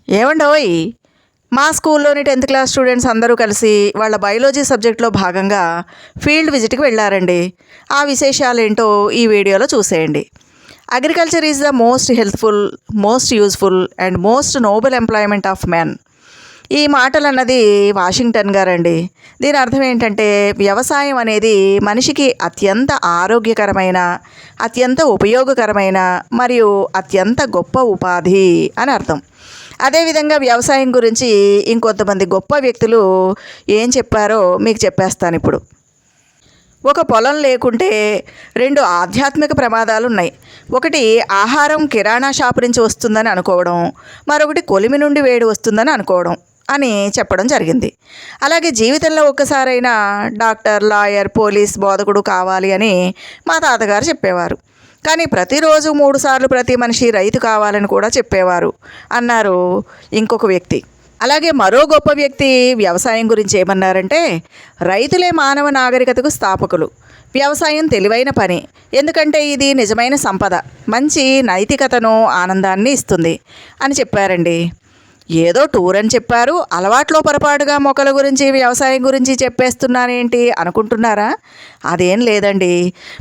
ఏమండోయ్, మా స్కూల్లోని 10th క్లాస్ స్టూడెంట్స్ అందరూ కలిసి వాళ్ళ బయాలజీ సబ్జెక్ట్లో భాగంగా ఫీల్డ్ విజిట్కి వెళ్ళారండి. ఆ విశేషాలేంటో ఈ వీడియోలో చూసేయండి. Agriculture is the most healthful, most useful and most Nobel employment of men. ఈ మాటలు అన్నది వాషింగ్టన్ గారండి. దీని అర్థం ఏంటంటే, వ్యవసాయం అనేది మనిషికి అత్యంత ఆరోగ్యకరమైన, అత్యంత ఉపయోగకరమైన మరియు అత్యంత గొప్ప ఉపాధి అని అర్థం. అదేవిధంగా వ్యవసాయం గురించి ఇంకొంతమంది గొప్ప వ్యక్తులు ఏం చెప్పారో మీకు చెప్పేస్తాను ఇప్పుడు. ఒక పొలం లేకుంటే 2 ఆధ్యాత్మిక ప్రమాదాలు ఉన్నాయి. ఒకటి ఆహారం కిరాణా షాపు నుంచి వస్తుందని అనుకోవడం, మరొకటి కొలిమి నుండి వేడి వస్తుందని అనుకోవడం అని చెప్పడం జరిగింది. అలాగే జీవితంలో ఒక్కసారైనా డాక్టర్, లాయర్, పోలీస్, బోధకుడు కావాలి అని మా తాతగారు చెప్పేవారు. కానీ ప్రతిరోజు 3 సార్లు ప్రతి మనిషి రైతు కావాలని కూడా చెప్పేవారు అన్నారు ఇంకొక వ్యక్తి. అలాగే మరో గొప్ప వ్యక్తి వ్యవసాయం గురించి ఏమన్నారంటే, రైతులే మానవ నాగరికతకు స్థాపకులు. వ్యవసాయం తెలివైన పని, ఎందుకంటే ఇది నిజమైన సంపద, మంచి నైతికతను, ఆనందాన్ని ఇస్తుంది అని చెప్పారండి. ఏదో టూర్ అని చెప్పారు, అలవాట్లో పొరపాటుగా మొక్కల గురించి, వ్యవసాయం గురించి చెప్పేస్తున్నానేంటి అనుకుంటున్నారా? అదేం లేదండి.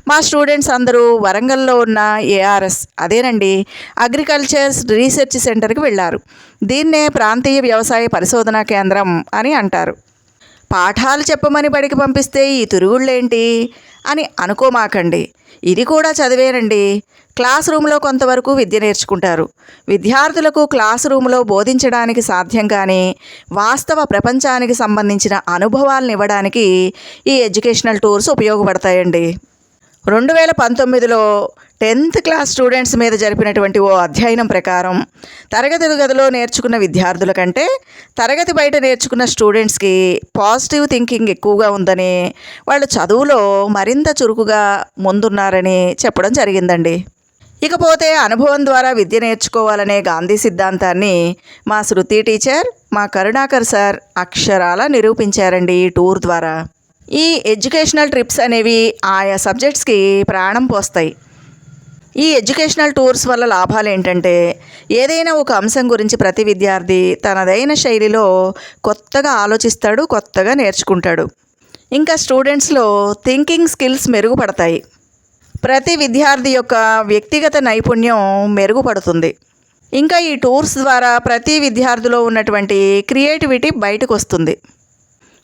మా స్టూడెంట్స్ అందరూ వరంగల్లో ఉన్న ఏఆర్ఎస్, అదేనండి అగ్రికల్చర్ రీసెర్చ్ సెంటర్కి వెళ్ళారు. దీన్నే ప్రాంతీయ వ్యవసాయ పరిశోధనా కేంద్రం అని అంటారు. పాఠాలు చెప్పమని బడికి పంపిస్తే ఈ తిరుగుళ్ళేంటి అని అనుకోమాకండి. ఇది కూడా చదివేనండి. క్లాస్ రూమ్లో కొంతవరకు విద్య నేర్చుకుంటారు. విద్యార్థులకు క్లాస్ రూమ్లో బోధించడానికి సాధ్యం కానీ వాస్తవ ప్రపంచానికి సంబంధించిన అనుభవాలను ఇవ్వడానికి ఈ ఎడ్యుకేషనల్ టూర్స్ ఉపయోగపడతాయండి. 2019లో 10th క్లాస్ స్టూడెంట్స్ మీద జరిపినటువంటి ఓ అధ్యయనం ప్రకారం తరగతి గదిలో నేర్చుకున్న విద్యార్థుల కంటే తరగతి బయట నేర్చుకున్న స్టూడెంట్స్కి పాజిటివ్ థింకింగ్ ఎక్కువగా ఉందని, వాళ్ళు చదువులో మరింత చురుకుగా ముందున్నారని చెప్పడం జరిగిందండి. ఇకపోతే అనుభవం ద్వారా విద్య నేర్చుకోవాలనే గాంధీ సిద్ధాంతాన్ని మా శృతి టీచర్, మా కరుణాకర్ సార్ అక్షరాలా నిరూపించారండి ఈ టూర్ ద్వారా. ఈ ఎడ్యుకేషనల్ ట్రిప్స్ అనేవి ఆయా సబ్జెక్ట్స్కి ప్రాణం పోస్తాయి. ఈ ఎడ్యుకేషనల్ టూర్స్ వల్ల లాభాలు ఏంటంటే, ఏదైనా ఒక అంశం గురించి ప్రతి విద్యార్థి తనదైన శైలిలో కొత్తగా ఆలోచిస్తాడు, కొత్తగా నేర్చుకుంటాడు. ఇంకా స్టూడెంట్స్లో థింకింగ్ స్కిల్స్ మెరుగుపడతాయి. ప్రతి విద్యార్థి యొక్క వ్యక్తిగత నైపుణ్యం మెరుగుపడుతుంది. ఇంకా ఈ టూర్స్ ద్వారా ప్రతి విద్యార్థిలో ఉన్నటువంటి క్రియేటివిటీ బయటకు వస్తుంది.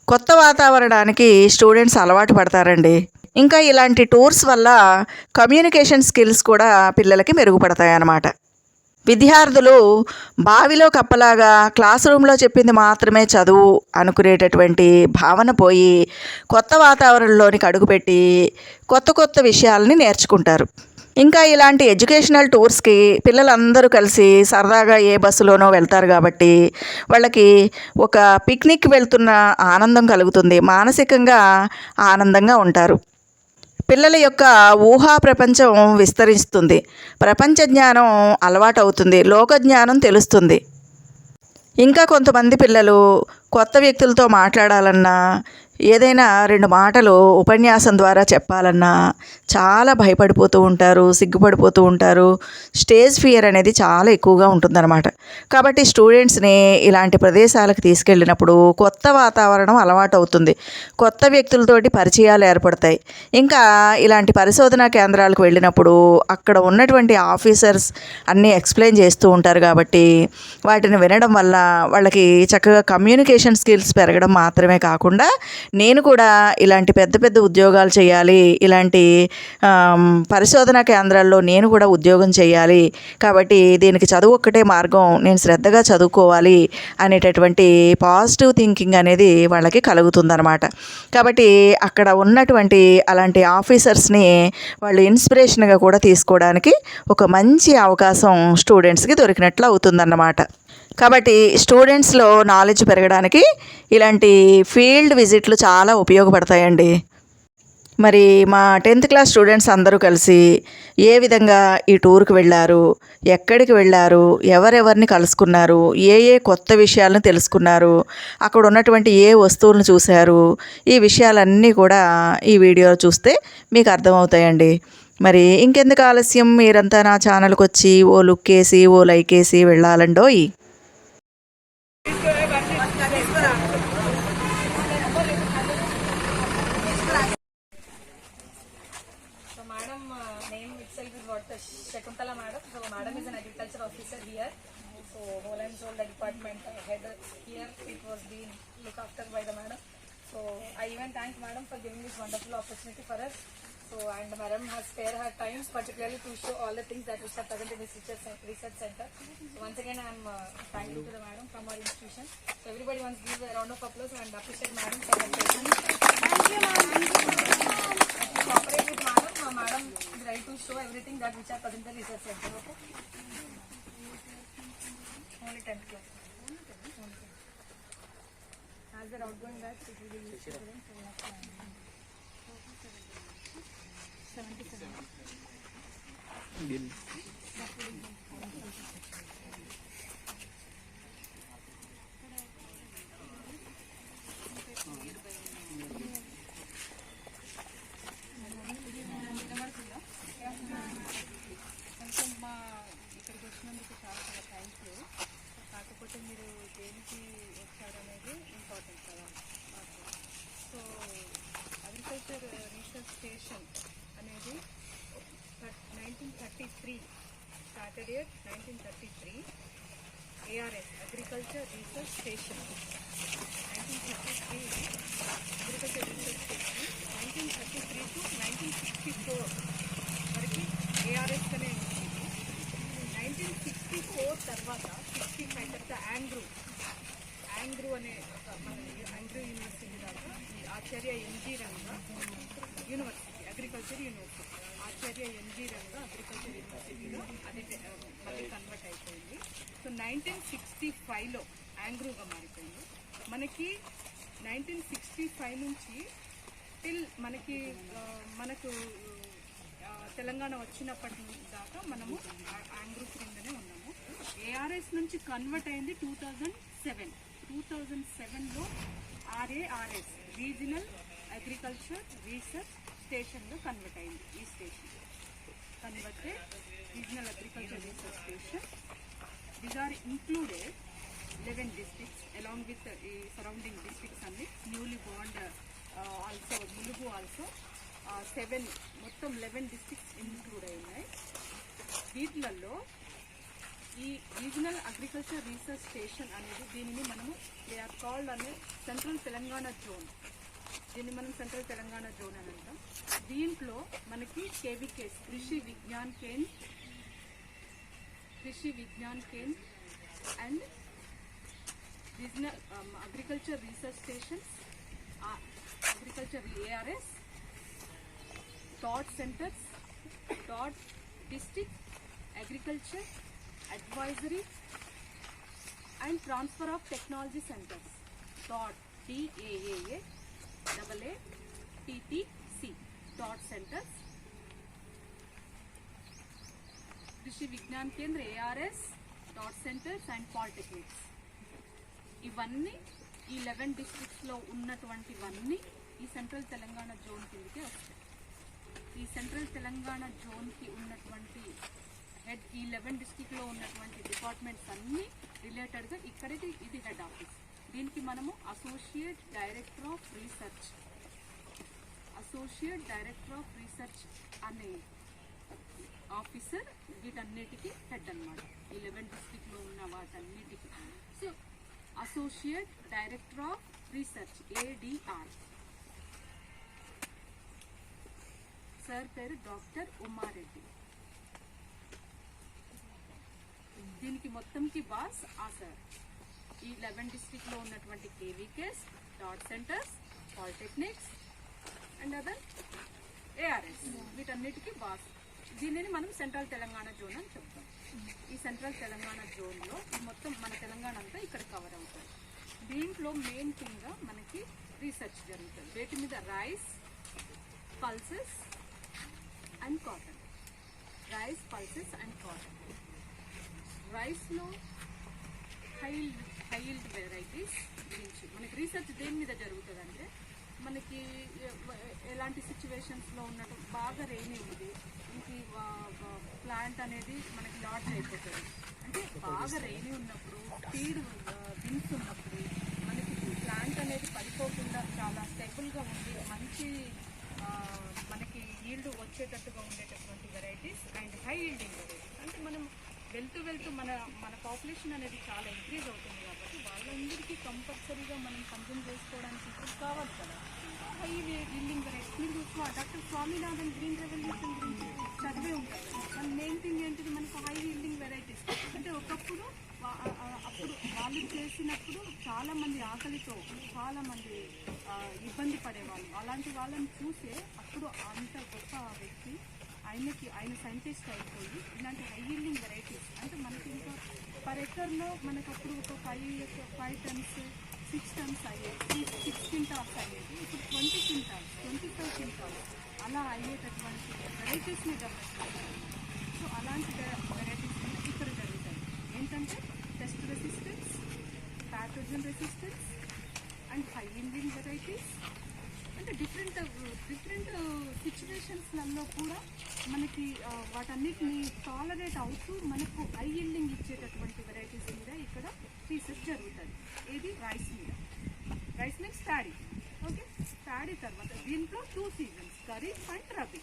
కొత్త వాతావరణానికి స్టూడెంట్స్ అలవాటు పడతారండి. ఇంకా ఇలాంటి టూర్స్ వల్ల కమ్యూనికేషన్ స్కిల్స్ కూడా పిల్లలకి మెరుగుపడతాయి అన్నమాట. విద్యార్థులు బావిలో కప్పలాగా క్లాస్ రూమ్లో చెప్పింది మాత్రమే చదువు అనుకునేటటువంటి భావన పోయి కొత్త వాతావరణంలోనికి అడుగుపెట్టి కొత్త కొత్త విషయాలని నేర్చుకుంటారు. ఇంకా ఇలాంటి ఎడ్యుకేషనల్ టూర్స్కి పిల్లలందరూ కలిసి సరదాగా ఏ బస్సులోనో వెళ్తారు కాబట్టి వాళ్ళకి ఒక పిక్నిక్ వెళ్తున్న ఆనందం కలుగుతుంది. మానసికంగా ఆనందంగా ఉంటారు. పిల్లల యొక్క ఊహా ప్రపంచం విస్తరిస్తుంది. ప్రపంచ జ్ఞానం అలవాటు అవుతుంది. లోక జ్ఞానం తెలుస్తుంది. ఇంకా కొంతమంది పిల్లలు కొత్త వ్యక్తులతో మాట్లాడాలన్నా, ఏదైనా 2 మాటలు ఉపన్యాసం ద్వారా చెప్పాలన్నా చాలా భయపడిపోతూ ఉంటారు, సిగ్గుపడిపోతూ ఉంటారు. స్టేజ్ ఫియర్ అనేది చాలా ఎక్కువగా ఉంటుందన్నమాట. కాబట్టి స్టూడెంట్స్ని ఇలాంటి ప్రదేశాలకు తీసుకెళ్ళినప్పుడు కొత్త వాతావరణం అలవాటు అవుతుంది. కొత్త వ్యక్తులతోటి పరిచయాలు ఏర్పడతాయి. ఇంకా ఇలాంటి పరిశోధనా కేంద్రాలకు వెళ్ళినప్పుడు అక్కడ ఉన్నటువంటి ఆఫీసర్స్ అన్నీ ఎక్స్ప్లెయిన్ చేస్తూ ఉంటారు కాబట్టి వాటిని వినడం వల్ల వాళ్ళకి చక్కగా కమ్యూనికేషన్ స్కిల్స్ పెరగడం మాత్రమే కాకుండా, నేను కూడా ఇలాంటి పెద్ద పెద్ద ఉద్యోగాలు చేయాలి, ఇలాంటి పరిశోధనా కేంద్రాల్లో నేను కూడా ఉద్యోగం చేయాలి, కాబట్టి దీనికి చదువు ఒక్కటే మార్గం, నేను శ్రద్ధగా చదువుకోవాలి అనేటటువంటి పాజిటివ్ థింకింగ్ అనేది వాళ్ళకి కలుగుతుందన్నమాట. కాబట్టి అక్కడ ఉన్నటువంటి అలాంటి ఆఫీసర్స్ని వాళ్ళు ఇన్స్పిరేషన్గా కూడా తీసుకోవడానికి ఒక మంచి అవకాశం స్టూడెంట్స్కి దొరికినట్లు అవుతుందన్నమాట. కాబట్టి స్టూడెంట్స్లో నాలెడ్జ్ పెరగడానికి ఇలాంటి ఫీల్డ్ విజిట్లు చాలా ఉపయోగపడతాయండి. మరి మా 10th క్లాస్ స్టూడెంట్స్ అందరూ కలిసి ఏ విధంగా ఈ టూర్కి వెళ్ళారు, ఎక్కడికి వెళ్ళారు, ఎవరెవరిని కలుసుకున్నారు, ఏ ఏ కొత్త విషయాలను తెలుసుకున్నారు, అక్కడ ఉన్నటువంటి ఏ వస్తువులను చూశారు, ఈ విషయాలన్నీ కూడా ఈ వీడియో చూస్తే మీకు అర్థమవుతాయండి. మరి ఇంకెందుకు ఆలస్యం, మీరంతా నా ఛానల్కి వచ్చి ఓ లుక్ వేసి ఓ లైక్ వేసి వెళ్ళాలండోయ్. So whole and soul the department head here, it was being looked after by the madam. So I even thank madam for giving this wonderful opportunity for us. So and madam has spared her times particularly to show all the things that we have present in this research center. So once again I am thanking to the madam from our institution. So everybody wants to give a round of applause and appreciate madam for her patience. Thank you madam. Cooperate with madam. Madam is ready to show everything that which are present in the research center. Okay. Only 10th class. As they're outgoing batch, it will be used for them. 77. కొంచెం మా ఇక్కడికి వచ్చినందుకు చాలా చాలా thank you. కాకపోతే మీరు దేనికి వచ్చారనేది important కదా మాకు. సో అగ్రికల్చర్ రీసెర్చ్ స్టేషన్ అనేది 1933 started year 1933 ARS agriculture research station 1933 agriculture research station 1933 to 1964 వరకు ARS అనే ఉంది. 1964 తర్వాత 65 తర్వాత యాంగ్రూ అనే మన యాంగ్రూ యూనివర్సిటీ దాకా Acharya NG Ranga university agriculture university Acharya NG Ranga agriculture యూనివర్సిటీలో అది మళ్ళీ కన్వర్ట్ అయిపోయింది. సో 1965లో యాంగ్రూగా మారిపోయింది. మనకి 1965 నుంచి టిల్ మనకు తెలంగాణ వచ్చినప్పటి దాకా మనము యాంగ్రూ క్రిందనే ఉన్నాము. ARS నుంచి కన్వర్ట్ అయింది 2007లో RARS రీజనల్ అగ్రికల్చర్ రీసెర్చ్ స్టేషన్లో కన్వర్ట్ అయింది. ఈ station converted regional agriculture research station. These are included 11 districts along with surrounding districts and newly formed also Mulugu also 7 మొత్తం 11 districts ఇంక్లూడ్ అయినాయి. వీటిలలో ఈ రీజనల్ అగ్రికల్చర్ రీసెర్చ్ స్టేషన్ అనేది దీనిని మనము they are called అనే సెంట్రల్ తెలంగాణ జోన్. దీన్ని మనం central Telangana zone అని అంటాం. దీంట్లో మనకి KVKs కృషి విజ్ఞాన్ కేంద్ర and regional agriculture research stations agriculture ARS dot centres dot district agriculture advisory and transfer of technology centers dot DAAAATTC dot centers Krishi Vignan Kendra ARS dot centers and polytechnics. ఇవన్నీ ఈ 11 డిస్ట్రిక్ట్స్లో ఉన్నటువంటివన్నీ ఈ central Telangana zone కిందకే వస్తాయి. ఈ central Telangana జోన్కి ఉన్నటువంటి ఈ 11 డిస్ట్రిక్ట్లో ఉన్నటువంటి డిపార్ట్మెంట్స్ అన్నీ రిలేటెడ్గా ఇక్కడికి ఇది హెడ్ ఆఫీస్. దీనికి మనము అసోసియేట్ డైరెక్టర్ ఆఫ్ రీసెర్చ్ అనే ఆఫీసర్ వీటన్నిటికీ హెడ్ అన్నమాట. 11 డిస్ట్రిక్ట్లో ఉన్న వాటన్నిటికీ. So associate director of research ADR sir పేరు డాక్టర్ ఉమారెడ్డి. దీనికి మొత్తంకి బాస్ ఆ సార్. ఈ 11 డిస్ట్రిక్ట్లో ఉన్నటువంటి KVKs dot centres polytechnics and other ARS వీటన్నిటికీ బాస్. దీనిని మనం సెంట్రల్ తెలంగాణ జోన్ అని చెప్తాం. ఈ సెంట్రల్ తెలంగాణ జోన్లో మొత్తం మన తెలంగాణ అంతా ఇక్కడ కవర్ అవుతుంది. దీంట్లో మెయిన్ థింగ్గా మనకి రీసెర్చ్ జరుగుతుంది. వీటి మీద రైస్, పల్సెస్ అండ్ కాటన్. రైస్లో హై ఈల్డ్ వెరైటీస్ గురించి మనకి రీసెర్చ్ దేని మీద జరుగుతుంది అంటే మనకి ఎలాంటి సిచ్యువేషన్స్లో ఉన్నట్టు బాగా రెయినీ ఉంది, ఇంక ప్లాంట్ అనేది మనకి లాడ్జ్ అయిపోతుంది. అంటే బాగా రెయినీ ఉన్నప్పుడు స్పీడ్ విండ్స్ ఉన్నప్పుడు మనకి ప్లాంట్ అనేది పడిపోకుండా చాలా స్టెబుల్గా ఉండి మంచి మనకి ఈల్డ్ వచ్చేటట్టుగా ఉండేటటువంటి varieties and high yielding varieties. అంటే మనం వెళ్తూ వెళ్తూ మన పాపులేషన్ అనేది చాలా ఇంక్రీజ్ అవుతుంది కాబట్టి వాళ్ళందరికీ కంపల్సరీగా మనం కన్జ్యూమ్ చేసుకోవడానికి ఇప్పుడు కావాలి కదా. హై ఇల్లింగ్ వెరైటీస్ మీరు డాక్టర్ స్వామినాథన్ గ్రీన్ రెవల్యూషన్ గురించి చదివే ఉంటారు. మన మెయిన్ థింగ్ ఏంటిది, మనకు హై ఇల్లింగ్ వెరైటీస్ అంటే ఒకప్పుడు అప్పుడు వాళ్ళు చేసినప్పుడు చాలా మంది ఆకలితో చాలా మంది ఇబ్బంది పడేవాళ్ళు. అలాంటి వాళ్ళని చూసే అప్పుడు అంత గొప్ప వ్యక్తి ఆయన సైంటిస్ట్ అయిపోయి ఇలాంటి హై ఈల్డింగ్ వెరైటీస్ అంటే మనకి ఇంకా పర్ ఎకర్లో మనకు అప్పుడు ఒక 5 టన్స్ 6 టన్స్ అయ్యేది, 6 క్వింటాల్స్ అయ్యేది. ఇప్పుడు 20 క్వింటాల్స్ 25 క్వింటాల్స్ అలా అయ్యేటటువంటి వెరైటీస్ని డెవలప్ చేస్తారు. సో అలాంటి వెరైటీస్ ఇక్కడ జరుగుతాయి. ఏంటంటే pest resistance, pathogen resistance and high yielding varieties. అంటే డిఫరెంట్ సిచ్యువేషన్స్లలో కూడా మనకి వాటన్నిటిని టాలరేట్ అవుతూ మనకు హై ఈల్డింగ్ ఇచ్చేటటువంటి వెరైటీస్ మీద ఇక్కడ రీసెర్చ్ జరుగుతుంది. ఏది రైస్ మీద. Rice means paddy. Okay, paddy తర్వాత దీంట్లో 2 seasons, kharif and rabi.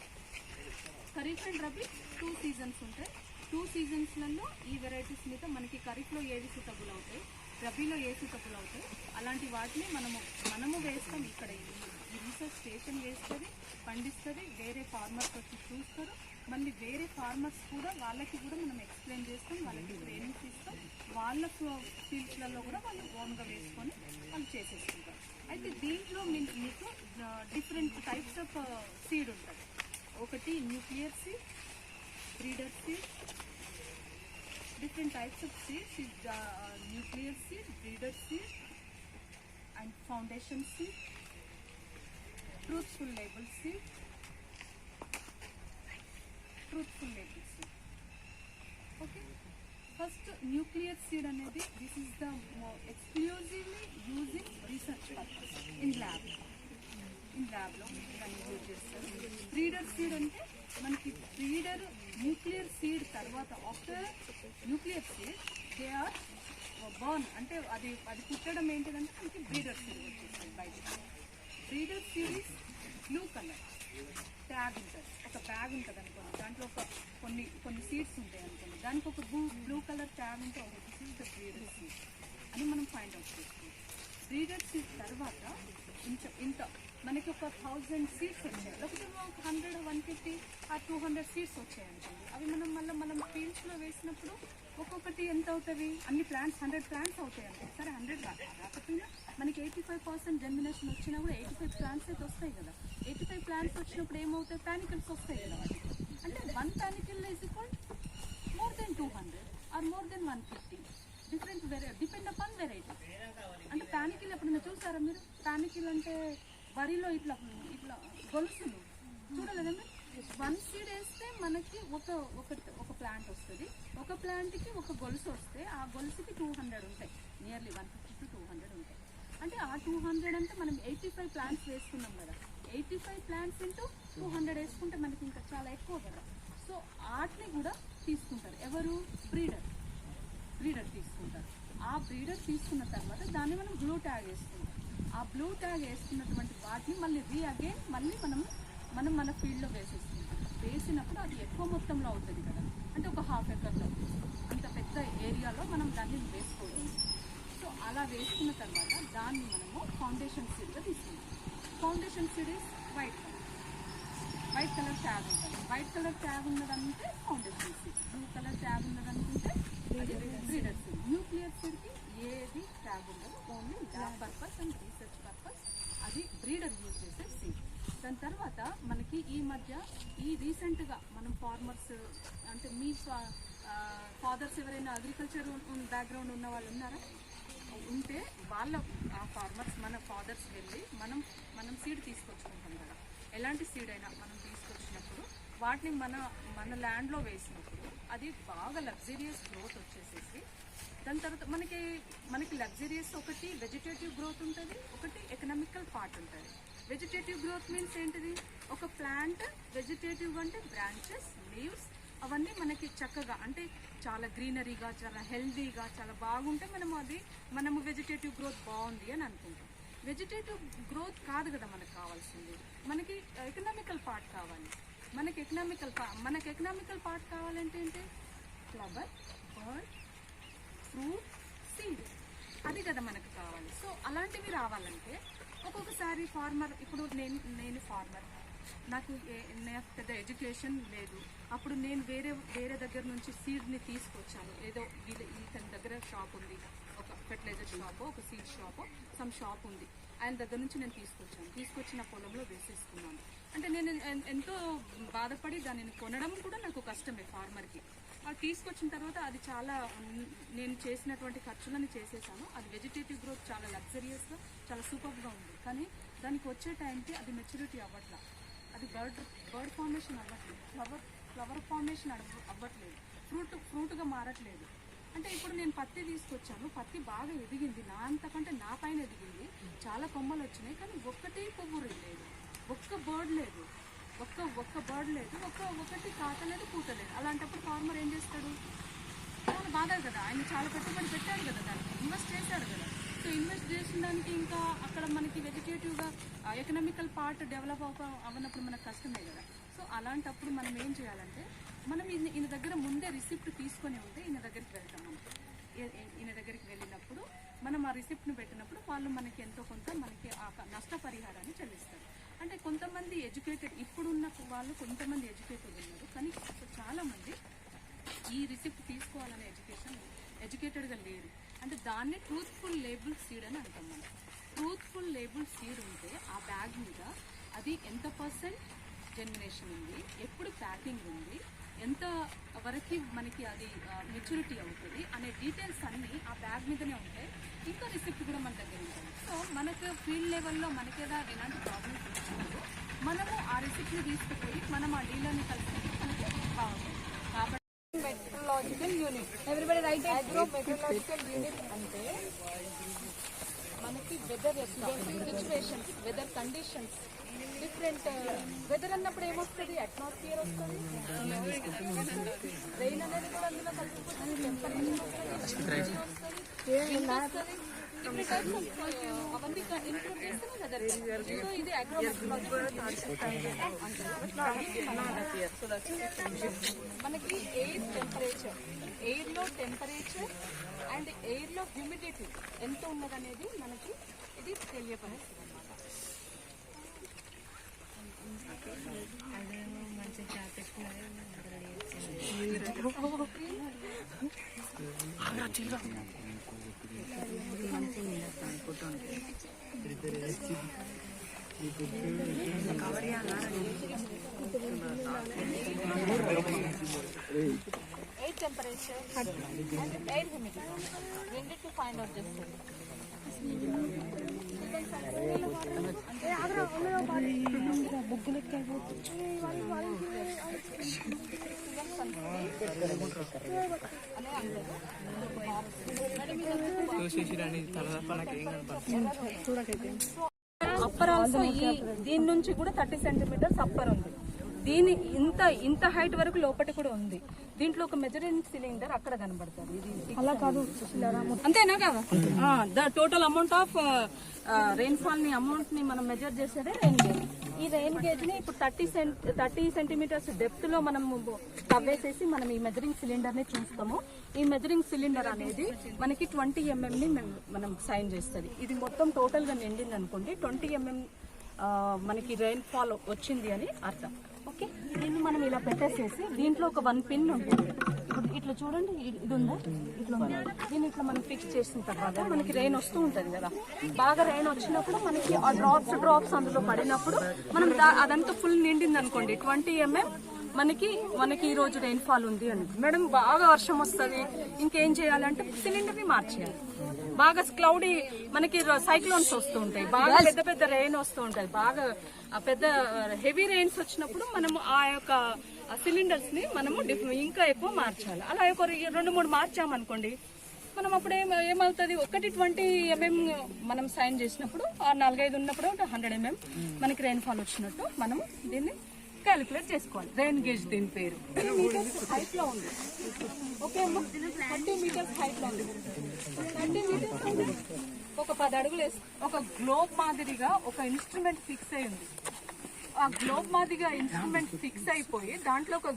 Kharif and rabi 2 seasons ఉంటాయి. 2 సీజన్స్లలో ఈ వెరైటీస్ మీద మనకి ఖరీఫ్లో ఏవి సూటబుల్ అవుతాయి, రబీలో ఏ సూటబుల్ అవుతాయి, అలాంటి వాటిని మనము వేస్తాం. ఇక్కడ ఈ రీసెర్చ్ స్టేషన్ వేస్తుంది, పండిస్తుంది, వేరే ఫార్మర్స్ వచ్చి చూస్తారు. మళ్ళీ వేరే ఫార్మర్స్ కూడా వాళ్ళకి కూడా మనం ఎక్స్ప్లెయిన్ చేస్తాం, వాళ్ళకి ట్రైనింగ్స్ ఇస్తాం. వాళ్ళ ఫీల్డ్స్లలో కూడా వాళ్ళు ఓన్గా వేసుకొని వాళ్ళు చేసేసుకుంటారు. అయితే దీంట్లో మీకు డిఫరెంట్ టైప్స్ ఆఫ్ సీడ్ ఉంటుంది. ఒకటి nuclear seed, breeder seed. Different types of seeds is nuclear seed, breeder seed and foundation seed, truthful label seed, truthful label seed. Okay, first nuclear seed anedi, this is the exclusively using research purpose in lab లో దాన్ని use చేస్తారు. Breeder seed అంటే మనకి breeder nuclear seed తర్వాత after nuclear seed they are burn అంటే అది పుట్టడం ఏంటిదంటే మనకి బ్రీడర్ సీడ్ వచ్చేస్తుంది బయట. Breeder seed is blue colour tag ఉంటుంది, ఒక బ్యాగ్ ఉంటుంది అనుకోండి, దాంట్లో ఒక కొన్ని సీడ్స్ ఉంటాయి అనుకోండి, దానికి ఒక బ్లూ కలర్ ట్యాగ్ ఉంటే this is the breeder seed అని మనం ఫైండ్ అవుట్ చేసుకోవచ్చు. బ్రీడర్ సీడ్ తర్వాత ఇంత మనకి ఒక 1000 సీడ్స్ వచ్చాయి, లేకపోతే 100, 150 ఆ 200 సీడ్స్ వచ్చాయి అనుకోండి. అవి మనం ఫీల్డ్స్లో వేసినప్పుడు ఒక్కొక్కటి ఎంత అవుతుంది, అన్ని ప్లాంట్స్ 100 ప్లాంట్స్ అవుతాయి అంటే సరే 100 రాకపోయినా మనకి 85% జర్మినేషన్ వచ్చినా కూడా 85 ప్లాంట్స్ అయితే వస్తాయి కదా. 85 ప్లాంట్స్ వచ్చినప్పుడు ఏమవుతాయి, పానికల్స్ వస్తాయి కదా వాటికి. అంటే 1 panicle is equal more than 200 or more than 150. Different depend upon variety. అంటే పానికిల్ ఎప్పుడైనా చూసారా మీరు? పానికిల్ అంటే వరిలో ఇట్లా గొలుసులు చూడలేదండి. 1 సీడ్ వేస్తే మనకి ఒక ప్లాంట్ వస్తుంది. ఒక ప్లాంట్కి ఒక గొలుసు వస్తే ఆ గొలుసుకి 200 ఉంటాయి, నియర్లీ 150 to 200 ఉంటాయి. అంటే ఆ 200 అంటే మనం 85 ప్లాంట్స్ వేసుకున్నాం కదా. 85 ప్లాంట్స్ ఇంటూ 200 వేసుకుంటే మనకి ఇంకా చాలా ఎక్కువ కదా. సో వాటిని కూడా తీసుకుంటారు ఎవరు, బ్రీడర్ తీసుకుంటారు. ఆ బ్రీడర్ తీసుకున్న తర్వాత దాన్ని మనం బ్లూ ట్యాగ్ వేసుకుంటాం. ఆ బ్లూ ట్యాగ్ వేసుకున్నటువంటి వాటిని మళ్ళీ మనం మన ఫీల్డ్లో వేసేసుకుంటాం. వేసినప్పుడు అది ఎక్కువ మొత్తంలో అవుతుంది కదా, అంటే ఒక 1/2 ఎకర్లో అంత పెద్ద ఏరియాలో మనం దాన్ని వేసుకోవచ్చు. సో అలా వేసుకున్న తర్వాత దాన్ని మనము ఫౌండేషన్ సీడ్గా తీసుకుంటాం. Foundation seed is white colour tag ఉంటుంది. వైట్ కలర్ ట్యాగ్ ఉన్నదంటే foundation seed, blue colour tag ఉన్నదనుకుంటే బ్రీడర్ సీడ్. న్యూక్లియర్ సీడ్కి ఏది ట్యాగ్ ఉండదు, only lab purpose and research purpose. అది బ్రీడర్ యూజ్ చేసే సీడ్. దాని తర్వాత మనకి ఈ మధ్య రీసెంట్గా మనం ఫార్మర్స్ అంటే మీ ఫాదర్స్ ఎవరైనా అగ్రికల్చర్ బ్యాక్గ్రౌండ్ ఉన్న వాళ్ళు ఉన్నారా? ఉంటే వాళ్ళ ఆ ఫార్మర్స్ మన ఫాదర్స్ వెళ్ళి మనం సీడ్ తీసుకొచ్చుకుంటాం కదా. ఎలాంటి సీడ్ అయినా మనం తీసుకొచ్చినప్పుడు వాటిని మన ల్యాండ్లో వేసినప్పుడు అది బాగా లగ్జరియస్ గ్రోత్ వచ్చేసేసి దాని తర్వాత మనకి లగ్జరియస్ ఒకటి వెజిటేటివ్ గ్రోత్ ఉంటుంది, ఒకటి ఎకనామికల్ పార్ట్ ఉంటుంది. వెజిటేటివ్ గ్రోత్ మీన్స్ ఏంటిది, ఒక ప్లాంట్ వెజిటేటివ్ అంటే బ్రాంచెస్, లీవ్స్ అవన్నీ మనకి చక్కగా అంటే చాలా గ్రీనరీగా, చాలా హెల్దీగా, చాలా బాగుంటే మనము వెజిటేటివ్ గ్రోత్ బాగుంది అని అనుకుంటాం. వెజిటేటివ్ గ్రోత్ కాదు కదా మనకు కావాల్సింది, మనకి ఎకనామికల్ పార్ట్ కావాలి. మనకి ఎకనామికల్ పార్ట్ కావాలంటే ఏంటి, ఫ్లవర్, బర్డ్, ఫ్రూట్, సీడ్, అది కదా మనకు కావాలి. సో అలాంటివి రావాలంటే ఒక్కొక్కసారి ఫార్మర్, ఇప్పుడు నేను ఫార్మర్, నాకు పెద్ద ఎడ్యుకేషన్ లేదు, అప్పుడు నేను వేరే దగ్గర నుంచి సీడ్ని తీసుకొచ్చాను. ఏదో ఇతని దగ్గర షాప్ ఉంది, ఒక ఫెర్టిలైజర్ షాపు, ఒక సీడ్ షాపు, సమ్ షాప్ ఉంది, ఆయన దగ్గర నుంచి నేను తీసుకొచ్చిన పొలంలో వేసేసుకున్నాను. అంటే నేను ఎంతో బాధపడి దానిని కొనడం కూడా నాకు కష్టమే ఫార్మర్కి. అది తీసుకొచ్చిన తర్వాత అది చాలా, నేను చేసినటువంటి ఖర్చులని చేసేసాను. అది వెజిటేటివ్ గ్రోత్ చాలా లగ్జరియస్గా, చాలా సూపర్గా ఉంది. కానీ దానికి వచ్చే టైంకి అది మెచ్యూరిటీ అవ్వట్లా, అది బర్డ్ ఫార్మేషన్ అవ్వట్లేదు, ఫ్లవర్ ఫార్మేషన్ అవ్వట్లేదు, ఫ్రూట్గా మారట్లేదు. అంటే ఇప్పుడు నేను పత్తి తీసుకొచ్చాను, పత్తి బాగా ఎదిగింది, నా అంతకంటే నా పైన ఎదిగింది, చాలా కొమ్మలు వచ్చినాయి, కానీ ఒక్కటి పువ్వు లేదు, ఒక్క బర్డ్ లేదు, ఒకటి కాతలేదు, పూతలేదు. అలాంటప్పుడు ఫార్మర్ ఏం చేస్తాడు? చాలా బాధ కదా, ఆయన చాలా పెట్టుబడి పెట్టాడు కదా, దానికి ఇన్వెస్ట్ చేశాడు కదా. సో ఇన్వెస్ట్ చేసిన దానికి ఇంకా అక్కడ మనకి వెజిటేటివ్గా ఎకనామికల్ పార్ట్ డెవలప్ అవ్వనప్పుడు మనకు కష్టమే కదా. సో అలాంటప్పుడు మనం ఏం చేయాలంటే, మనం ఈయన దగ్గర ముందే రిసిప్ట్ తీసుకొని ఉంటే ఈయన దగ్గరికి వెళ్తాం. మనం ఈయన దగ్గరికి వెళ్ళినప్పుడు మనం ఆ రిసిప్ట్ని పెట్టినప్పుడు వాళ్ళు మనకి ఎంతో కొంత మనకి ఆ నష్టపరిహారాన్ని చెల్లిస్తారు. అంటే కొంతమంది ఎడ్యుకేటెడ్, ఇప్పుడున్న వాళ్ళు కొంతమంది ఎడ్యుకేటెడ్ ఉన్నారు, కానీ చాలామంది ఈ రిసిప్ట్ తీసుకోవాలనే ఎడ్యుకేటెడ్గా లేరు. అంటే దాన్ని ట్రూత్ఫుల్ లేబుల్ సీడ్ అని అంటాం మనం. ట్రూత్ఫుల్ లేబుల్ సీడ్ ఉంటే ఆ బ్యాగ్ మీద అది ఎంత పర్సెంట్ జర్మినేషన్ ఉంది, ఎప్పుడు ప్యాకింగ్ ఉంది, ఎంత వరకు మనకి అది మెచ్యూరిటీ అవుతుంది అనే డీటెయిల్స్ అన్నీ ఆ బ్యాగ్ మీదనే ఉంటాయి. ఇంకా రిసిప్ట్ కూడా మన దగ్గర ఉంటుంది. సో మనకు ఫీల్డ్ లెవెల్లో మనకేదా ఎలాంటి ప్రాబ్లమ్స్ వచ్చినప్పుడు మనము ఆ రిసిప్ట్ని తీసుకుపోయి మనం ఆ డీలర్ని కలిసి మనకి బాగుంటుంది. కాబట్టి మెట్రలాజికల్ యూనిట్, అగ్రోమెట్రలాజికల్ యూనిట్ అంటే మనకి weather situations, weather conditions, different weather అన్నప్పుడు ఏమొస్తుంది? అట్మాస్ఫియర్ వస్తుంది, రెయిన్ అనేది కూడా అందులో కలిసిపోతుంది, టెంపరేచర్ వస్తుంది, అవన్నీ ఇంక్లూడ్ చేస్తేనే వెదర్. సో ఇది మనకి ఎయిర్లో టెంపరేచర్ అండ్ ఎయిర్లో హ్యూమిడిటీ ఎంత ఉన్నదనేది మనకి ఇది తెలియపరుస్తుంది అన్నమాట. Air temperature and air humidity రెండింటి ఫైండ్ అవుట్ చేస్తుంది. అప్పర్ ఆల్సో దీని నుంచి కూడా 30 సెంటీమీటర్స్ అప్పర్ ఉంది. దీని ఇంత హైట్ వరకు లోపటి కూడా ఉంది. దీంట్లో ఒక మెజరింగ్ సిలిండర్ అక్కడ కనబడుతుంది. ఇది అలా కాదు, అంతేనా కదా? The total amount of rainfall ని అమౌంట్ ని మనం మెజర్ చేసేదే రెయిన్ గేజ్. ఈ రెయిన్ గేజ్ ని ఇప్పుడు 30 సెంటీమీటర్స్ డెప్త్ లో మనం తవ్వేసేసి మనం ఈ మెజరింగ్ సిలిండర్ ని చూస్తాము. ఈ మెజరింగ్ సిలిండర్ అనేది మనకి 20 mm ని మనం సైన్ చేస్తుంది. ఇది మొత్తం టోటల్ గా నిండింది అనుకోండి, 20 mm మనకి రెయిన్ ఫాల్ వచ్చింది అని అర్థం. ఓకే, దీన్ని మనం ఇలా పెట్టేసేసి దీంట్లో ఒక 1 పిన్ ఉంటుంది. ఇప్పుడు ఇట్లా చూడండి, ఇది ఉందా, ఇట్లా ఉంది. దీన్ని ఇట్లా మనం ఫిక్స్ చేసిన తర్వాత మనకి రెయిన్ వస్తూ ఉంటుంది కదా, బాగా రెయిన్ వచ్చినప్పుడు మనకి ఆ డ్రాప్స్ అందులో పడినప్పుడు మనం అదంతా ఫుల్ నిండింది అనుకోండి, 20 mm మనకి ఈ రోజు రెయిన్ ఫాల్ ఉంది అని. మేడం బాగా వర్షం వస్తుంది, ఇంకేం చేయాలంటే సిలిండర్ ని మార్చేయాలి. బాగా క్లౌడీ మనకి సైక్లోన్స్ వస్తూ ఉంటాయి, బాగా పెద్ద రెయిన్ వస్తూ ఉంటాయి, బాగా పెద్ద హెవీ రెయిన్స్ వచ్చినప్పుడు మనము ఆ యొక్క సిలిండర్స్ ని మనము ఇంకా ఎక్కువ మార్చాలి. అలా ఒక 2-3 మార్చామనుకోండి, మనం అప్పుడు ఏమవుతుంది, 20 mm మనం సైన్ చేసినప్పుడు, 4-5 ఉన్నప్పుడు 100 mm మనకి రెయిన్ ఫాల్ వచ్చినట్టు మనం దీన్ని క్యాలిక్యులేట్ చేసుకోవాలి. రెయిన్ గేజ్ దీని పేరు. 30 మీటర్స్ హైట్ లో ఉంది. ఓకే అమ్మా, 30 మీటర్స్ హైట్ లో ఉంది. 30 మీటర్స్ ఉంది, ఒక 10 అడుగులు వేసి ఒక గ్లోబ్ మాదిరిగా ఒక ఇన్స్ట్రుమెంట్ ఫిక్స్ అయి ఉంది. ఆ గ్లోబ్ మాదిరిగా ఇన్స్ట్రుమెంట్ ఫిక్స్ అయిపోయి దాంట్లో ఒక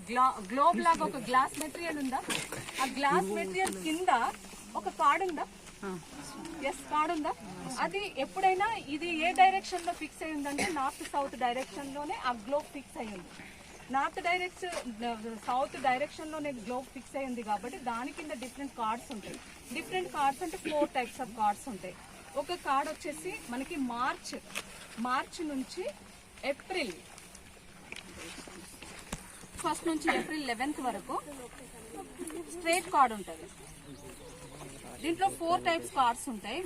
గ్లోబ్ లాగా ఒక గ్లాస్ మెటీరియల్ ఉందా, ఆ గ్లాస్ మెటీరియల్ కింద ఒక కార్డ్ ఉందా, ఎస్ కార్డ్ ఉందా, అది ఎప్పుడైనా ఇది ఏ డైరెక్షన్ లో ఫిక్స్ అయి ఉందంటే నార్త్ సౌత్ డైరెక్షన్ లోనే ఆ గ్లోబ్ ఫిక్స్ అయి ఉంది. నార్త్ సౌత్ డైరెక్షన్ లోనే గ్లోబ్ ఫిక్స్ అయి ఉంది కాబట్టి దాని కింద డిఫరెంట్ కార్డ్స్ ఉంటాయి. డిఫరెంట్ కార్డ్స్ అంటే 4 టైప్స్ ఆఫ్ కార్డ్స్ ఉంటాయి. ఒక కార్డ్ వచ్చేసి మనకి మార్చ్ నుంచి ఏప్రిల్ 1 నుంచి ఏప్రిల్ 11 వరకు స్ట్రైట్ కార్డ్ ఉంటుంది. దీంట్లో 4 టైప్స్ కార్డ్స్ ఉంటాయి.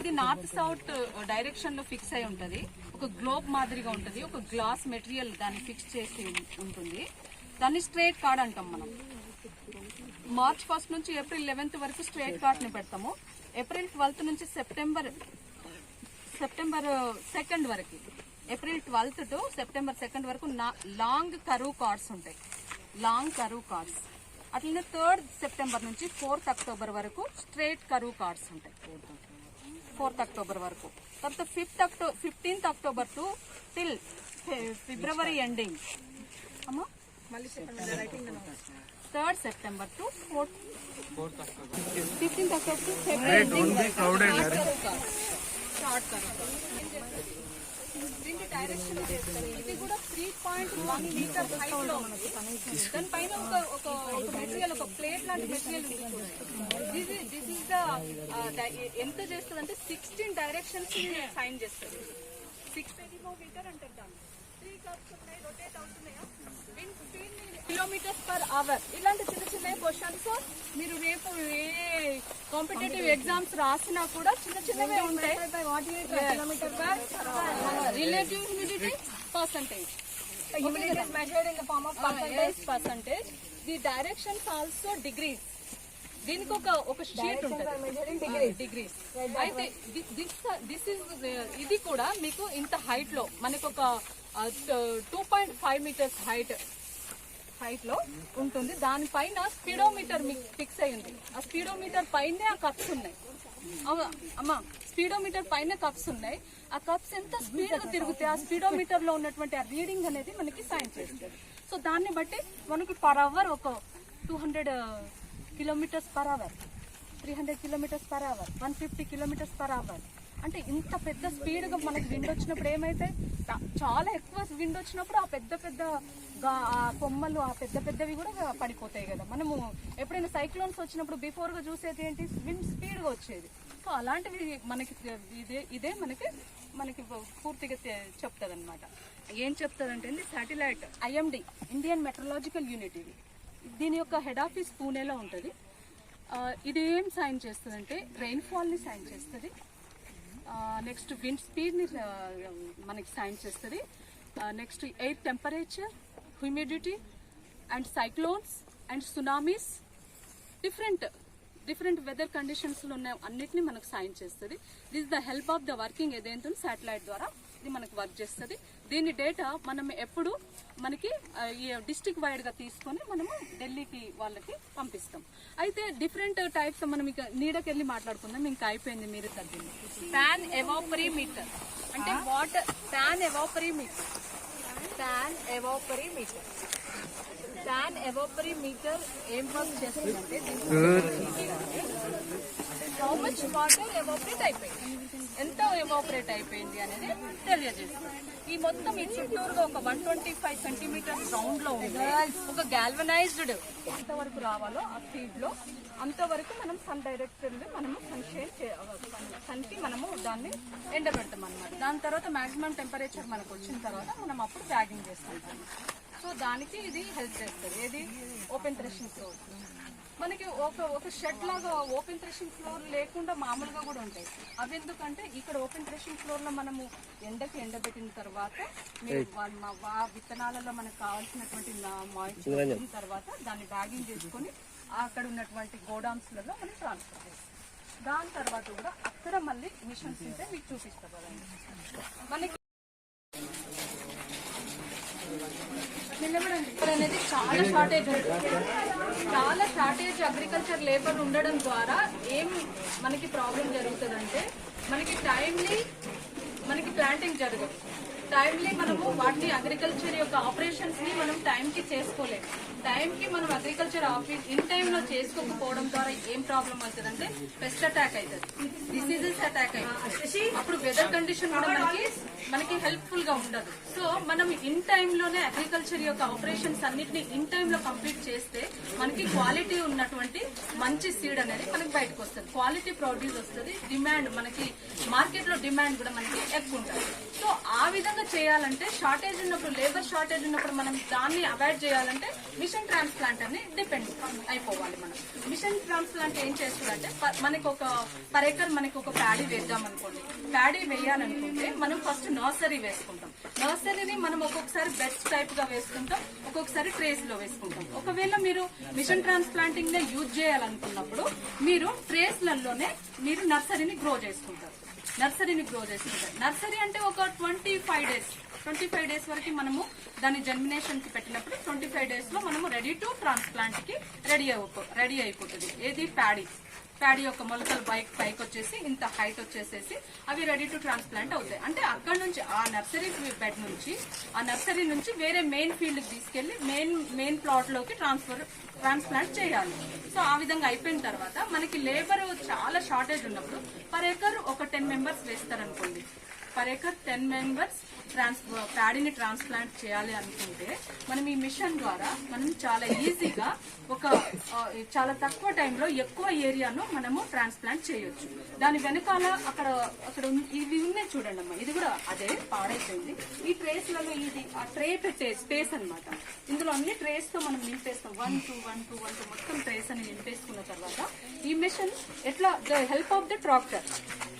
ఇది నార్త్ సౌత్ డైరెక్షన్ లో ఫిక్స్ అయి ఉంటుంది. ఒక గ్లోబ్ మాదిరిగా ఉంటుంది. ఒక గ్లాస్ మెటీరియల్ దాన్ని ఫిక్స్ చేసి ఉంటుంది. దాన్ని స్ట్రైట్ కార్డ్ అంటాం మనం. మార్చ్ 1 నుంచి ఏప్రిల్ 11 వరకు స్ట్రైట్ కార్డ్ ని పెడతాము. ఏప్రిల్ 12 నుంచి సెప్టెంబర్ 2 వరకు, ఏప్రిల్ 12 టు సెప్టెంబర్ 2 వరకు లాంగ్ కరువు కార్డ్స్ ఉంటాయి. లాంగ్ కరువు కార్డ్స్. అట్లనే 3rd సెప్టెంబర్ నుంచి 4th అక్టోబర్ వరకు స్ట్రైట్ కరువు కార్డ్స్ ఉంటాయి. 4th అక్టోబర్ వరకు. తర్వాత 15th October to till February ending. అమ్మా మళ్ళీ 3rd September to 15th October to February ending. Short కరువు. దీనికి డైరెక్షన్ ఇది కూడా 3.1 మీటర్ హైట్ లో ఉంది. దానిపైన ఒక మెటీరియల్, ఒక ప్లేట్ లాంటి మెటీరియల్ దిస్ ఇస్ ద ఎంత చేస్తుంది అంటే 16 డైరెక్షన్స్ సైన్ చేస్తుంది. 684 మీటర్ అంటారు దాన్ని. 3 కప్స్ ఉన్నాయి, రొటేట్ అవుతున్నాయా, విండ్ స్పీడ్ km/h. ఇలాంటి చిన్న చిన్న క్వశ్చన్స్ మీరు రేపు ఏ కాంపిటేటివ్ ఎగ్జామ్స్ రాసినా కూడా చిన్న చిన్నవే ఉంటాయి. Relative humidity percentage. Humidity is measured in the form of percentage. The directions also degrees. దీనికి ఒక షీట్ ఉంటుంది, డిగ్రీస్. అయితే ఇది కూడా మీకు ఇంత హైట్ లో మనకు ఒక 2.5 మీటర్స్ హైట్ లో ఉంటుంది. దానిపైన స్పీడోమీటర్ మీకు ఫిక్స్ అయ్యింది. ఆ స్పీడోమీటర్ పైనే ఆ కప్స్ ఉన్నాయి. అమ్మా స్పీడోమీటర్ పైన కప్స్ ఉన్నాయి. ఆ కప్స్ ఎంత స్పీడ్ గా తిరుగుతాయి, ఆ స్పీడోమీటర్ లో ఉన్నటువంటి ఆ రీడింగ్ అనేది మనకి సైన్ చేస్తుంది. సో దాన్ని బట్టి మనకి పర్ అవర్ ఒక 200 km/h, 300 km/h, 150 km/h. అంటే ఇంత పెద్ద స్పీడ్ గా మనకి విండ్ వచ్చినప్పుడు ఏమైతే చాలా ఎక్కువ విండ్ వచ్చినప్పుడు ఆ పెద్ద కొమ్మలు ఆ పెద్దవి కూడా పడిపోతాయి కదా. మనము ఎప్పుడైనా సైక్లోన్స్ వచ్చినప్పుడు బిఫోర్ గా చూసేది ఏంటి, విండ్ స్పీడ్ గా వచ్చేది. సో అలాంటివి మనకి ఇదే మనకి పూర్తిగా చెప్తుంది అనమాట. ఏం చెప్తారంటే satellite IMD, Indian metrological unit. దీని యొక్క హెడ్ ఆఫీస్ పూణేలో ఉంటుంది. ఇది ఏం సైన్ చేస్తుందంటే రెయిన్ఫాల్ని సైన్ చేస్తుంది. నెక్స్ట్ విండ్ స్పీడ్ని మనకి సైన్ చేస్తుంది. Next air temperature, humidity and cyclones and tsunamis, different weather కండిషన్స్లో ఉన్న అన్నిటిని మనకు సైన్ చేస్తుంది. This the help of the working ఏదైతే శాటిలైట్ ద్వారా ఇది మనకు వర్క్ చేస్తుంది. దీని డేటా మనం ఎప్పుడు మనకి ఈ డిస్ట్రిక్ట్ వైడ్ గా తీసుకొని మనము ఢిల్లీకి వాళ్ళకి పంపిస్తాం. అయితే డిఫరెంట్ టైప్స్ మనం ఇక నీడకెళ్ళి మాట్లాడుకుందాం. ఇంకా అయిపోయింది, మీరు తగ్గింది. ఫ్యాన్ ఎవాపరీమీటర్ అంటే వాటర్. ఫ్యాన్ ఎవాపరీమీటర్ ఏం వర్క్ చేస్తుందంటే హౌ మచ్ వాటర్ ఎవాపరేట్ అయిపోయింది, ఎంత ఎవాపరేట్ అయిపోయింది అనేది తెలియజేస్తుంది. ఈ మొత్తం ఈ చుట్టూరుగా ఒక 125 సెంటీమీటర్స్ రౌండ్ లో ఉండే ఒక గాల్వనైజ్డ్ ఎంతవరకు రావాలో ఆ స్పీడ్ లో అంతవరకు మనం సన్ డైరెక్టర్ మనము సన్కి మనము దాన్ని ఎండబెడతాం అనమాట. దాని తర్వాత మాక్సిమం టెంపరేచర్ మనకు వచ్చిన తర్వాత మనం అప్పుడు ట్యాగింగ్ చేస్తాం. సో దానికి ఇది హెల్ప్ చేస్తుంది. ఏది ఓపెన్ థ్రెషింగ్ ఫ్లోర్. మనకి ఒక షెడ్ లాగా ఓపెన్ థ్రెషింగ్ ఫ్లోర్ లేకుండా మామూలుగా కూడా ఉంటాయి. అవి ఎందుకంటే ఇక్కడ ఓపెన్ థ్రెషింగ్ ఫ్లోర్ లో మనము ఎండబెట్టిన తర్వాత విత్తనాలలో మనకు కావాల్సినటువంటి మాయిశ్చర్ వచ్చిన తర్వాత దాన్ని బ్యాగింగ్ చేసుకొని అక్కడ ఉన్నటువంటి గోడౌన్స్లలో మనం ట్రాన్స్ఫర్ చేస్తాం. దాని తర్వాత కూడా అక్కడ మళ్ళీ మిషన్స్ ఉంటే మీకు చూపిస్తాం కదండి. మనకి అనేది చాలా షార్టేజ్ అగ్రికల్చర్ లేబర్ ఉండడం ద్వారా ఏం మనకి ప్రాబ్లం జరుగుతుందంటే మనకి టైమ్లీ మనకి ప్లాంటింగ్ జరగదు. టైమ్లీ మనము వాటిని అగ్రికల్చర్ యొక్క ఆపరేషన్స్ ని మనం టైం కి చేసుకోలేము. టైం కి మనం అగ్రికల్చర్ ఆఫీస్ ఇన్ టైమ్ లో చేసుకోకపోవడం ద్వారా ఏం ప్రాబ్లం అవుతుందంటే పెస్ట్ అటాక్ అవుతుంది, డిసీజెస్ అటాక్ అవుతుంది. అప్పుడు వెదర్ కండిషన్ కూడా మనకి హెల్ప్ఫుల్ గా ఉండదు. సో మనం ఇన్ టైమ్ లోనే అగ్రికల్చర్ యొక్క ఆపరేషన్స్ అన్నిటిని ఇన్ టైమ్ లో కంప్లీట్ చేస్తే మనకి క్వాలిటీ ఉన్నటువంటి మంచి సీడ్ అనేది మనకి బయటకు వస్తుంది, క్వాలిటీ ప్రొడ్యూస్ వస్తుంది, డిమాండ్ మనకి మార్కెట్ లో డిమాండ్ కూడా మనకి ఎక్కువ ఉంటుంది. సో ఆ విధంగా చేయాలంటే షార్టేజ్ ఉన్నప్పుడు, లేబర్ షార్టేజ్ ఉన్నప్పుడు మనం దాన్ని అవాయిడ్ చేయాలంటే మిషన్ ట్రాన్స్ప్లాంట్ అని డిపెండ్ అయిపోవాలి. మనం మిషన్ ట్రాన్స్ప్లాంట్ ఏం చేస్తుందంటే మనకి ఒక పర్ ఎకర్ మనకి ఒక ప్యాడీ వేద్దాం అనుకోండి. ప్యాడీ వేయాలనుకుంటే మనం ఫస్ట్ నర్సరీ వేసుకుంటాం. నర్సరీని మనం ఒక్కొక్కసారి బెడ్స్ టైప్ గా వేసుకుంటాం, ఒక్కొక్కసారి ట్రేస్ లో వేసుకుంటాం. ఒకవేళ మీరు మిషన్ ట్రాన్స్ప్లాంటింగ్ నే యూజ్ చేయాలనుకున్నప్పుడు మీరు ట్రేస్ లలోనే మీరు నర్సరీని గ్రో చేసుకుంటారు. నర్సరీ అంటే ఒక 25 డేస్ వరకు మనము దాని జర్మినేషన్ కి పెట్టినప్పుడు 25 డేస్ లో మనము రెడీ టు ట్రాన్స్ప్లాంట్ కి రెడీ అయిపోతుంది. ఏది ప్యాడీ యొక్క మొలకలు పైకి వచ్చేసి ఇంత హైట్ వచ్చేసేసి అవి రెడీ టు ట్రాన్స్ప్లాంట్ అవుతాయి. అంటే అక్కడ నుంచి ఆ నర్సరీ బెడ్ నుంచి ఆ నర్సరీ నుంచి వేరే మెయిన్ ఫీల్డ్ తీసుకెళ్లి మెయిన్ ప్లాట్ లోకి ట్రాన్స్ప్లాంట్ చేయాలి. సో ఆ విధంగా అయిపోయిన తర్వాత మనకి లేబర్ చాలా షార్టేజ్ ఉన్నప్పుడు పర్ ఎకర్ ఒక 10 మెంబర్స్ వేస్తారనుకోండి. పర్ ఎకర్ 10 మెంబర్స్ ప్యాడీని ట్రాన్స్ప్లాంట్ చేయాలి అనుకుంటే మనం ఈ మిషన్ ద్వారా మనం చాలా ఈజీగా చాలా తక్కువ టైంలో ఎక్కువ ఏరియాను మనము ట్రాన్స్ప్లాంట్ చేయొచ్చు. దాని వెనకాల అక్కడ ఇవి ఉన్నాయి చూడండి అమ్మా, ఇది కూడా అదే పాడైపోయింది. ఈ ట్రేస్లలో ఇది ఆ ట్రే పెట్టే స్పేస్ అన్నమాట. ఇందులో అన్ని ట్రేస్ తో మనం నింపేస్తాం. 1 2 1 2 1 2 మొత్తం ట్రేస్ అని నింపేసుకున్న తర్వాత ఈ మిషన్ ఎట్లా హెల్ప్ ఆఫ్ ద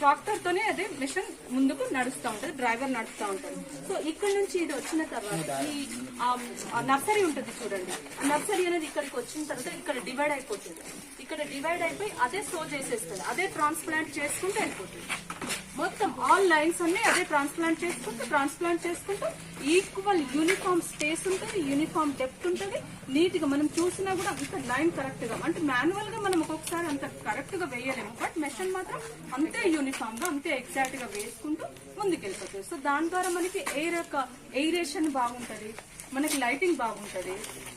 ట్రాక్టర్ తోనే అది మిషన్ ముందుకు నడుస్తూ ఉంటుంది, డ్రైవర్ నడుస్తూ ఉంటాడు. సో ఇక్కడ నుంచి ఇది వచ్చిన తర్వాత ఈ నర్సరీ ఉంటుంది చూడండి, నర్సరీ అనేది ఇక్కడికి వచ్చిన తర్వాత ఇక్కడ డివైడ్ అయిపోతుంది. ఇక్కడ డివైడ్ అయిపోయి అదే సో చేసేస్తుంది, అదే ట్రాన్స్ప్లాంట్ చేసుకుంటూ వెళ్ళిపోతుంది. మొత్తం ఆల్ లైన్స్ అన్ని అదే ట్రాన్స్ప్లాంట్ చేసుకుంటూ ఈక్వల్ యూనిఫామ్ స్పేస్ ఉంటుంది, యూనిఫామ్ డెప్త్ ఉంటుంది. నీట్ గా మనం చూసినా కూడా అంత లైన్ కరెక్ట్ గా, అంటే మాన్యువల్ గా మనం ఒక్కొక్కసారి అంత కరెక్ట్ గా వేయలేము, బట్ మెషిన్ మాత్రం అంతే యూనిఫామ్ గా అంతే ఎగ్జాక్ట్ గా వేసుకుంటూ ముందుకెళ్ళిపోతుంది. సో దాని ద్వారా మనకి ఎయిరేషన్ బాగుంటది, మనకి లైటింగ్ బాగుంటది,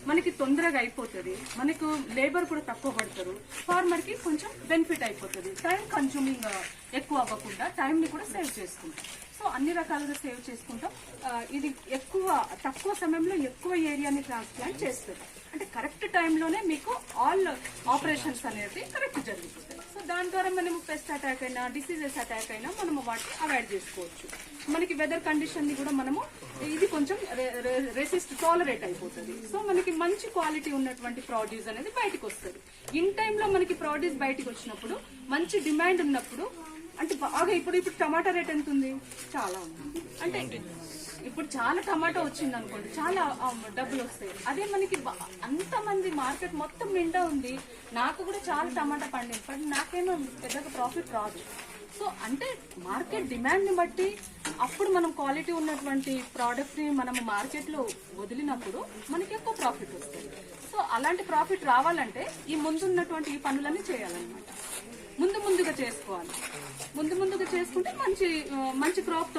మనకి తొందరగా అయిపోతుంది, మనకు లేబర్ కూడా తక్కువ పడతారు, ఫార్మర్ కి కొంచెం బెనిఫిట్ అయిపోతుంది, టైం కన్స్యూమింగ్ ఎక్కువ అవ్వకుండా టైం ని కూడా సేవ్ చేసుకుంటాం. సో అన్ని రకాలుగా సేవ్ చేసుకుంటాం. ఇది తక్కువ సమయంలో ఎక్కువ ఏరియాని ట్రాన్స్ప్లాంట్ చేస్తుంది. అంటే కరెక్ట్ టైంలోనే మీకు ఆల్ ఆపరేషన్స్ అనేవి కరెక్ట్ జరుగుతుంది. సో దాని ద్వారా మనము పెస్ట్ అటాక్ అయినా డిసీజెస్ అటాక్ అయినా మనము వాటిని అవాయిడ్ చేసుకోవచ్చు. మనకి వెదర్ కండిషన్ ని కూడా మనము ఇది కొంచెం టాలరేట్ అయిపోతుంది. సో మనకి మంచి క్వాలిటీ ఉన్నటువంటి ప్రొడ్యూస్ అనేది బయటకు వస్తుంది. ఇన్ టైంలో మనకి ప్రొడ్యూస్ బయటకు వచ్చినప్పుడు మంచి డిమాండ్ ఉన్నప్పుడు, అంటే బాగా ఇప్పుడు టమాటా రేట్ ఎంత ఉంది, చాలా ఉంది. అంటే ఇప్పుడు చాలా టమాటో వచ్చింది అనుకోండి, చాలా డబ్బులు వస్తాయి. అదే మనకి అంతమంది మార్కెట్ మొత్తం నిండా ఉంది, నాకు కూడా చాలా టమాటా పండింది, బట్ నాకేమో పెద్దగా ప్రాఫిట్ రాదు. సో అంటే మార్కెట్ డిమాండ్ ని బట్టి అప్పుడు మనం క్వాలిటీ ఉన్నటువంటి ప్రోడక్ట్ ని మనం మార్కెట్ లో వదిలినప్పుడు మనకి ఎక్కువ ప్రాఫిట్ వస్తుంది. సో అలాంటి ప్రాఫిట్ రావాలంటే ఈ ముందున్నటువంటి ఈ పనులన్నీ చేయాలన్నమాట. ముందుగా చేసుకోవాలి. ముందుగా చేసుకుంటే మంచి క్రాప్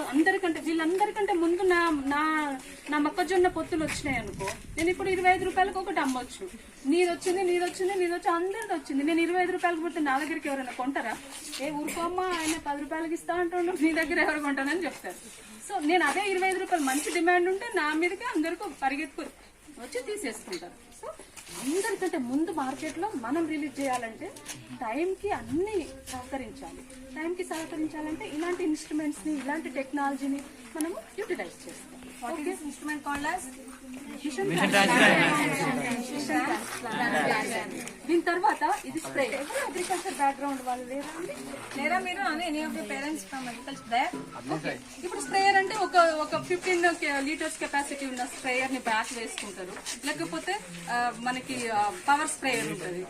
వీళ్ళందరికంటే ముందు నా మొక్కజొన్న పొత్తులు వచ్చినాయి అనుకో, నేను ఇప్పుడు 25 రూపాయలకు ఒకటి అమ్మొచ్చు. నీదొచ్చింది అందరిది వచ్చింది. నేను 25 రూపాయలకు పోతే నా దగ్గరికి ఎవరైనా కొంటారా? ఊరుకోమ్మా, ఆయన 10 రూపాయలకి ఇస్తా అంటుండ్రు, నీ దగ్గర ఎవరు కొంటానని చెప్తారు. సో నేను అదే 25 రూపాయలు మంచి డిమాండ్ ఉంటే నా మీదకి అందరికీ పరిగెత్తుకు వచ్చి తీసేసుకుంటారు. సో అందరికంటే ముందు మార్కెట్ లో మనం రిలీజ్ చేయాలంటే టైంకి అన్ని సహకరించాలంటే ఇలాంటి ఇన్స్ట్రుమెంట్స్ ని, ఇలాంటి టెక్నాలజీని మనము యూటిలైజ్ చేస్తాం. ఇన్స్ట్రుమెంట్ కాల్డ్ యాజ్ మిషన్ దీని తర్వాత ఇది స్ప్రే. అగ్రికల్చర్ బ్యాక్గ్రౌండ్ వాళ్ళు లేరా మీరు any of your parents from agriculture? ఇప్పుడు స్ప్రేయర్ అంటే ఒక 15 లీటర్స్ కెపాసిటీ ఉన్న స్ప్రేయర్ ని బ్యాక్ వేసుకుంటారు. లేకపోతే మనకి పవర్ స్ప్రేయర్ ఉంటుంది,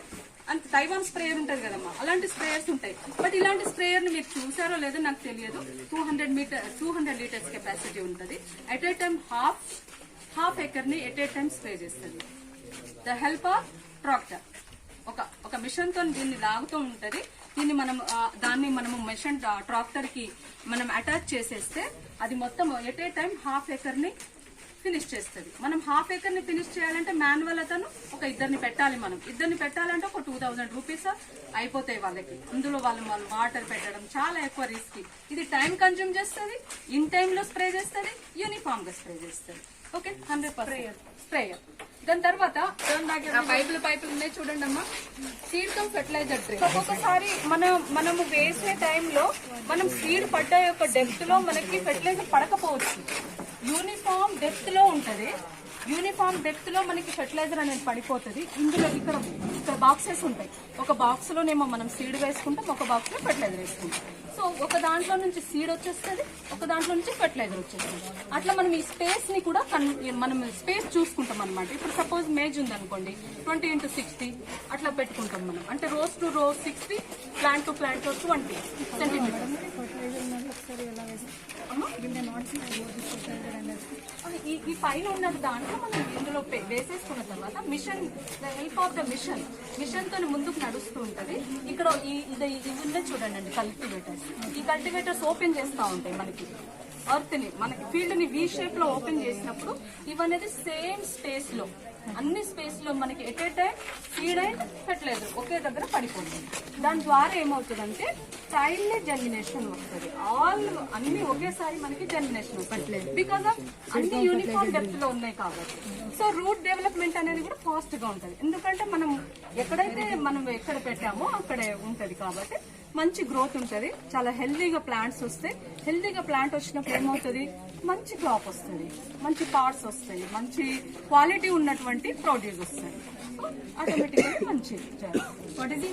అంత తైవాన్ స్ప్రేయర్ ఉంటుంది కదమ్మా, అలాంటి స్ప్రేయర్స్ ఉంటాయి. బట్ ఇలాంటి స్ప్రేయర్ ని మీరు చూసారో లేదో నాకు తెలియదు. 200 లీటర్స్ కెపాసిటీ ఉంటుంది. At a time half acre ని ఎట్ ఏ టైం స్ప్రే చేస్తుంది. ద హెల్ప్ ఆఫ్ ట్రాక్టర్ ఒక మిషన్ తో దీన్ని లాగుతూ ఉంటది. దీన్ని మనం దాన్ని మనము మెషిన్ ట్రాక్టర్ కి మనం అటాచ్ చేసేస్తే అది మొత్తం at a time half acre ని ఫినిష్ చేస్తుంది. మనం హాఫ్ ఏకర్ ని ఫినిష్ చేయాలంటే మాన్యువల్ అతను ఒక ఇద్దరిని పెట్టాలి. మనం ఇద్దరిని పెట్టాలంటే ఒక 2000 రూపీస్ అయిపోతాయి వాళ్ళకి. అందులో వాళ్ళు వాటర్ పెట్టడం చాలా ఎక్కువ రిస్క్. ఇది టైం కన్జ్యూమ్ చేస్తుంది, ఇన్ టైమ్ లో స్ప్రే చేస్తుంది, యూనిఫామ్ గా స్ప్రే చేస్తుంది. Okay 100% sprayer. దాని తర్వాత పైపులు ఉన్నాయి చూడండి అమ్మా, సీడ్ కమ్ ఫెర్టిలైజర్ డ్రిప్. ఒక్కొక్కసారి మనము వేసే టైంలో మనం సీడ్ పడ్డ యొక్క డెప్త్ లో మనకి ఫెర్టిలైజర్ పడకపోవచ్చు. యూనిఫామ్ డెప్త్ లో ఉంటది. యూనిఫామ్ డెప్త్ లో మనకి ఫెర్టిలైజర్ అనేది పడిపోతుంది. ఇందులో ఇక్కడ బాక్సెస్ ఉంటాయి. ఒక బాక్స్ లోనేమో మనం సీడ్ వేసుకుంటాం, ఒక బాక్స్ లో ఫెర్టిలైజర్ వేసుకుంటాం. సో ఒక దాంట్లో నుంచి సీడ్ వచ్చేస్తుంది, ఒక దాంట్లో నుంచి ఫెర్టిలైజర్ వచ్చేస్తుంది. అట్లా మనం ఈ స్పేస్ ని కూడా మనం స్పేస్ చూసుకుంటాం అనమాట. ఇప్పుడు సపోజ్ మేజ్ ఉంది అనుకోండి, 20x60 అట్లా పెట్టుకుంటాం మనం. అంటే rows to rows 60, plant to plant 20 centimetre. ఈ పైన ఉన్న దాంట్లో మనం ఇందులో వేసేసుకున్న తర్వాత machine help of the machine తో ముందుకు నడుస్తూ ఉంటది. ఇక్కడ ఇది ఉండే చూడండి కల్టివేటర్స్. ఈ కల్టివేటర్స్ ఓపెన్ చేస్తూ ఉంటాయి మనకి ఎర్త్ ని, మనకి ఫీల్డ్ ని వి షేప్ లో ఓపెన్ చేసినప్పుడు ఇవనేది సేమ్ స్పేస్ లో, అన్ని స్పేస్ లో మనకి at a time seed and fertiliser ఒకే దగ్గర పడిపోతుంది. దాని ద్వారా ఏమవుతుందంటే టైమ్లీ జర్మినేషన్ వస్తుంది. అన్ని ఒకేసారి మనకి జర్మినేషన్ వస్తుంది బికాస్ ఆఫ్ అన్ని యూనిఫామ్ డెప్త్ లో ఉన్నాయి కాబట్టి. సో రూట్ డెవలప్మెంట్ అనేది కూడా ఫాస్ట్ గా ఉంటది. ఎందుకంటే మనం ఎక్కడ పెట్టామో అక్కడే ఉంటది కాబట్టి మంచి గ్రోత్ ఉంటది. చాలా హెల్దీగా ప్లాంట్స్ వస్తాయి. హెల్దీగా ప్లాంట్ వచ్చినప్పుడు ఏమవుతుంది, మంచి క్రాప్ వస్తుంది, మంచి పార్ట్స్ వస్తాయి, మంచి క్వాలిటీ ఉన్నటువంటి ప్రొడ్యూస్ వస్తాయి. ఆటోమేటిక్ గా మంచి వాటిది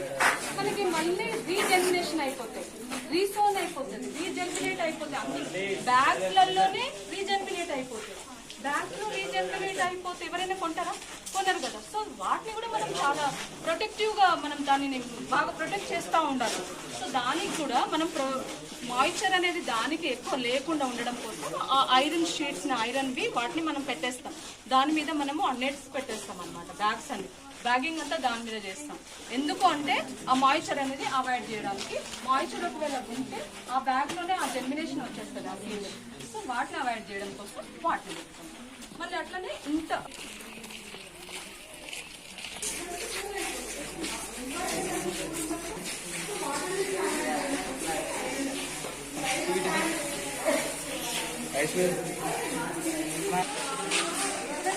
మనకి మళ్ళీ రీజర్మినేషన్ అయిపోతాయి, రీసోన్ అయిపోతుంది, రీజర్మినేట్ అయిపోతాయి. అన్ని బ్యాగ్లలోనే రీజర్మినేట్ అయిపోతాయి. బ్యాగ్స్ లో రీజర్మినేట్ అయిపోతే ఎవరైనా కొనరు కదా. సో వాటిని కూడా మనం చాలా ప్రొటెక్టివ్ గా మనం దానిని బాగా ప్రొటెక్ట్ చేస్తూ ఉండాలి. సో దానికి కూడా మనం మాయిశ్చర్ అనేది దానికి ఎక్కువ లేకుండా ఉండడం కోసం ఆ ఐరన్ షీట్స్ ఐరన్వి వాటిని మనం పెట్టేస్తాం. దాని మీద మనము ఆ నెట్స్ పెట్టేస్తాం అనమాట. బ్యాగ్స్ అని బ్యాగింగ్ అంతా దాని మీద చేస్తాం. ఎందుకు అంటే ఆ మాయిశ్చర్ అనేది అవాయిడ్ చేయడానికి. మాయిశ్చర్ ఒకవేళ ఉంటే ఆ బ్యాగ్ లోనే ఆ జర్మినేషన్ వచ్చేస్తుంది ఆ సీడ్. సో వాటిని అవాయిడ్ చేయడం కోసం వాటిని పెడతాం. మళ్ళీ అట్లనే ఇంత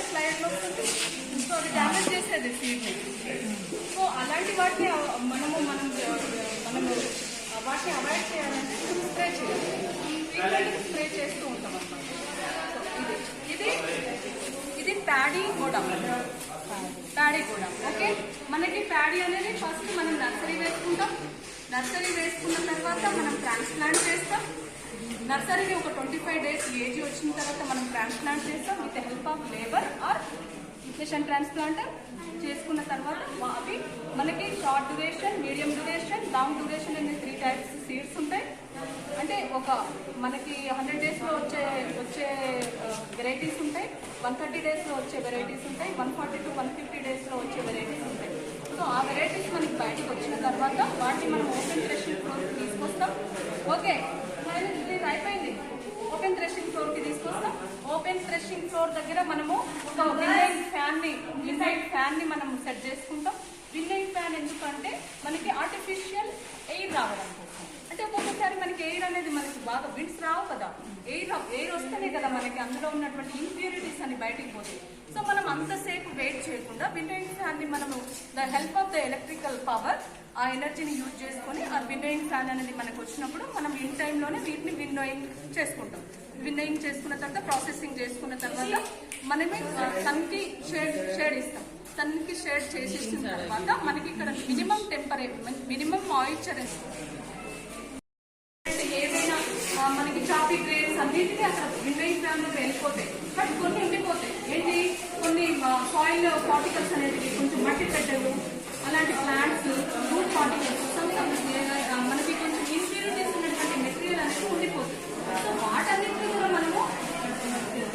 స్లైడ్ లో సో అది డ్యామేజ్ చేసేది సీడ్. సో అలాంటి వాటిని మనము వాటిని అవాయిడ్ చేయాలంటే స్ప్రే చేయాలి. స్ప్రే చేస్తూ ఉంటాం అన్నమాట. ఇది ప్యాడీ కూడా ఓకే. మనకి ప్యాడీ అనేది ఫస్ట్ మనం నర్సరీ వేసుకుంటాం. నర్సరీ వేసుకున్న తర్వాత మనం ట్రాన్స్ప్లాంట్ చేస్తాం. నర్సరీని ఒక 25 డేస్ ఏజ్ వచ్చిన తర్వాత మనం ట్రాన్స్ప్లాంట్ చేస్తాం with help of labour or machine transplanter. చేసుకున్న తర్వాత అవి మనకి short duration, medium duration, long duration అనే 3 టైప్స్ సీడ్స్ ఉంటాయి. అంటే మనకి 100 డేస్లో వచ్చే వెరైటీస్ ఉంటాయి, 130 డేస్లో వచ్చే వెరైటీస్ ఉంటాయి, 140 to 150 డేస్లో వచ్చే వెరైటీస్ ఉంటాయి. సో ఆ వెరైటీస్ మనకి బయటకు వచ్చిన తర్వాత వాటిని మనం ఓపెన్ థ్రెషింగ్ ఫ్లోర్కి తీసుకొస్తాం. ఓకే ఇది అయిపోయింది. ఓపెన్ థ్రెషింగ్ ఫ్లోర్కి తీసుకొస్తాం. ఓపెన్ థ్రెషింగ్ ఫ్లోర్ దగ్గర మనము ఒక విండైన్ ఫ్యాన్ని మనం సెట్ చేసుకుంటాం. విండైన్ ఫ్యాన్ ఎందుకంటే మనకి ఆర్టిఫిషియల్ ఎయిర్ రావడం కోసం. అంటే ఒక్కొక్కసారి మనకి ఎయిర్ అనేది మనకి బాగా విండ్స్ రావు కదా, ఎయిర్ వస్తేనే కదా మనకి అందులో ఉన్నటువంటి ఇంప్యూరిటీస్ అని బయటికి పోతాయి. సో మనం అంతసేపు వెయిట్ చేయకుండా విండైన్ ఫ్యాన్ ని మనము the help of the electrical power ఆ ఎనర్జీని యూజ్ చేసుకుని ఆ విండోయింగ్ ఫ్యాన్ అనేది మనకు వచ్చినప్పుడు మనం ఇన్ టైంలోనే వీటిని విండోయింగ్ చేసుకుంటాం. విండోయింగ్ చేసుకున్న తర్వాత ప్రాసెసింగ్ చేసుకున్న తర్వాత మనమే సన్కి షేడ్ ఇస్తాం. సన్కి షేడ్ చేసేసిన తర్వాత మనకి ఇక్కడ మినిమం మాయిశ్చర్ ఏదైనా మనకి చాపీ గ్రేడ్స్ అన్నిటికీ అక్కడ విండోయింగ్ ఫ్యాన్ లో వెళ్ళిపోతాయి. బట్ కొన్ని ఉండిపోతాయి. ఏంటి, కొన్ని సాయిల్ పార్టికల్స్ అనేది కొంచెం మట్టి పెట్టలు అలాంటి ప్లాంట్స్, రూట్ పార్టికల్స్, మనకి కొంచెం ఇన్ఫీరిటీస్ ఉన్నటువంటి మెటీరియల్ అనేది ఉండిపోతుంది. సో వాటన్నిటిని కూడా మనము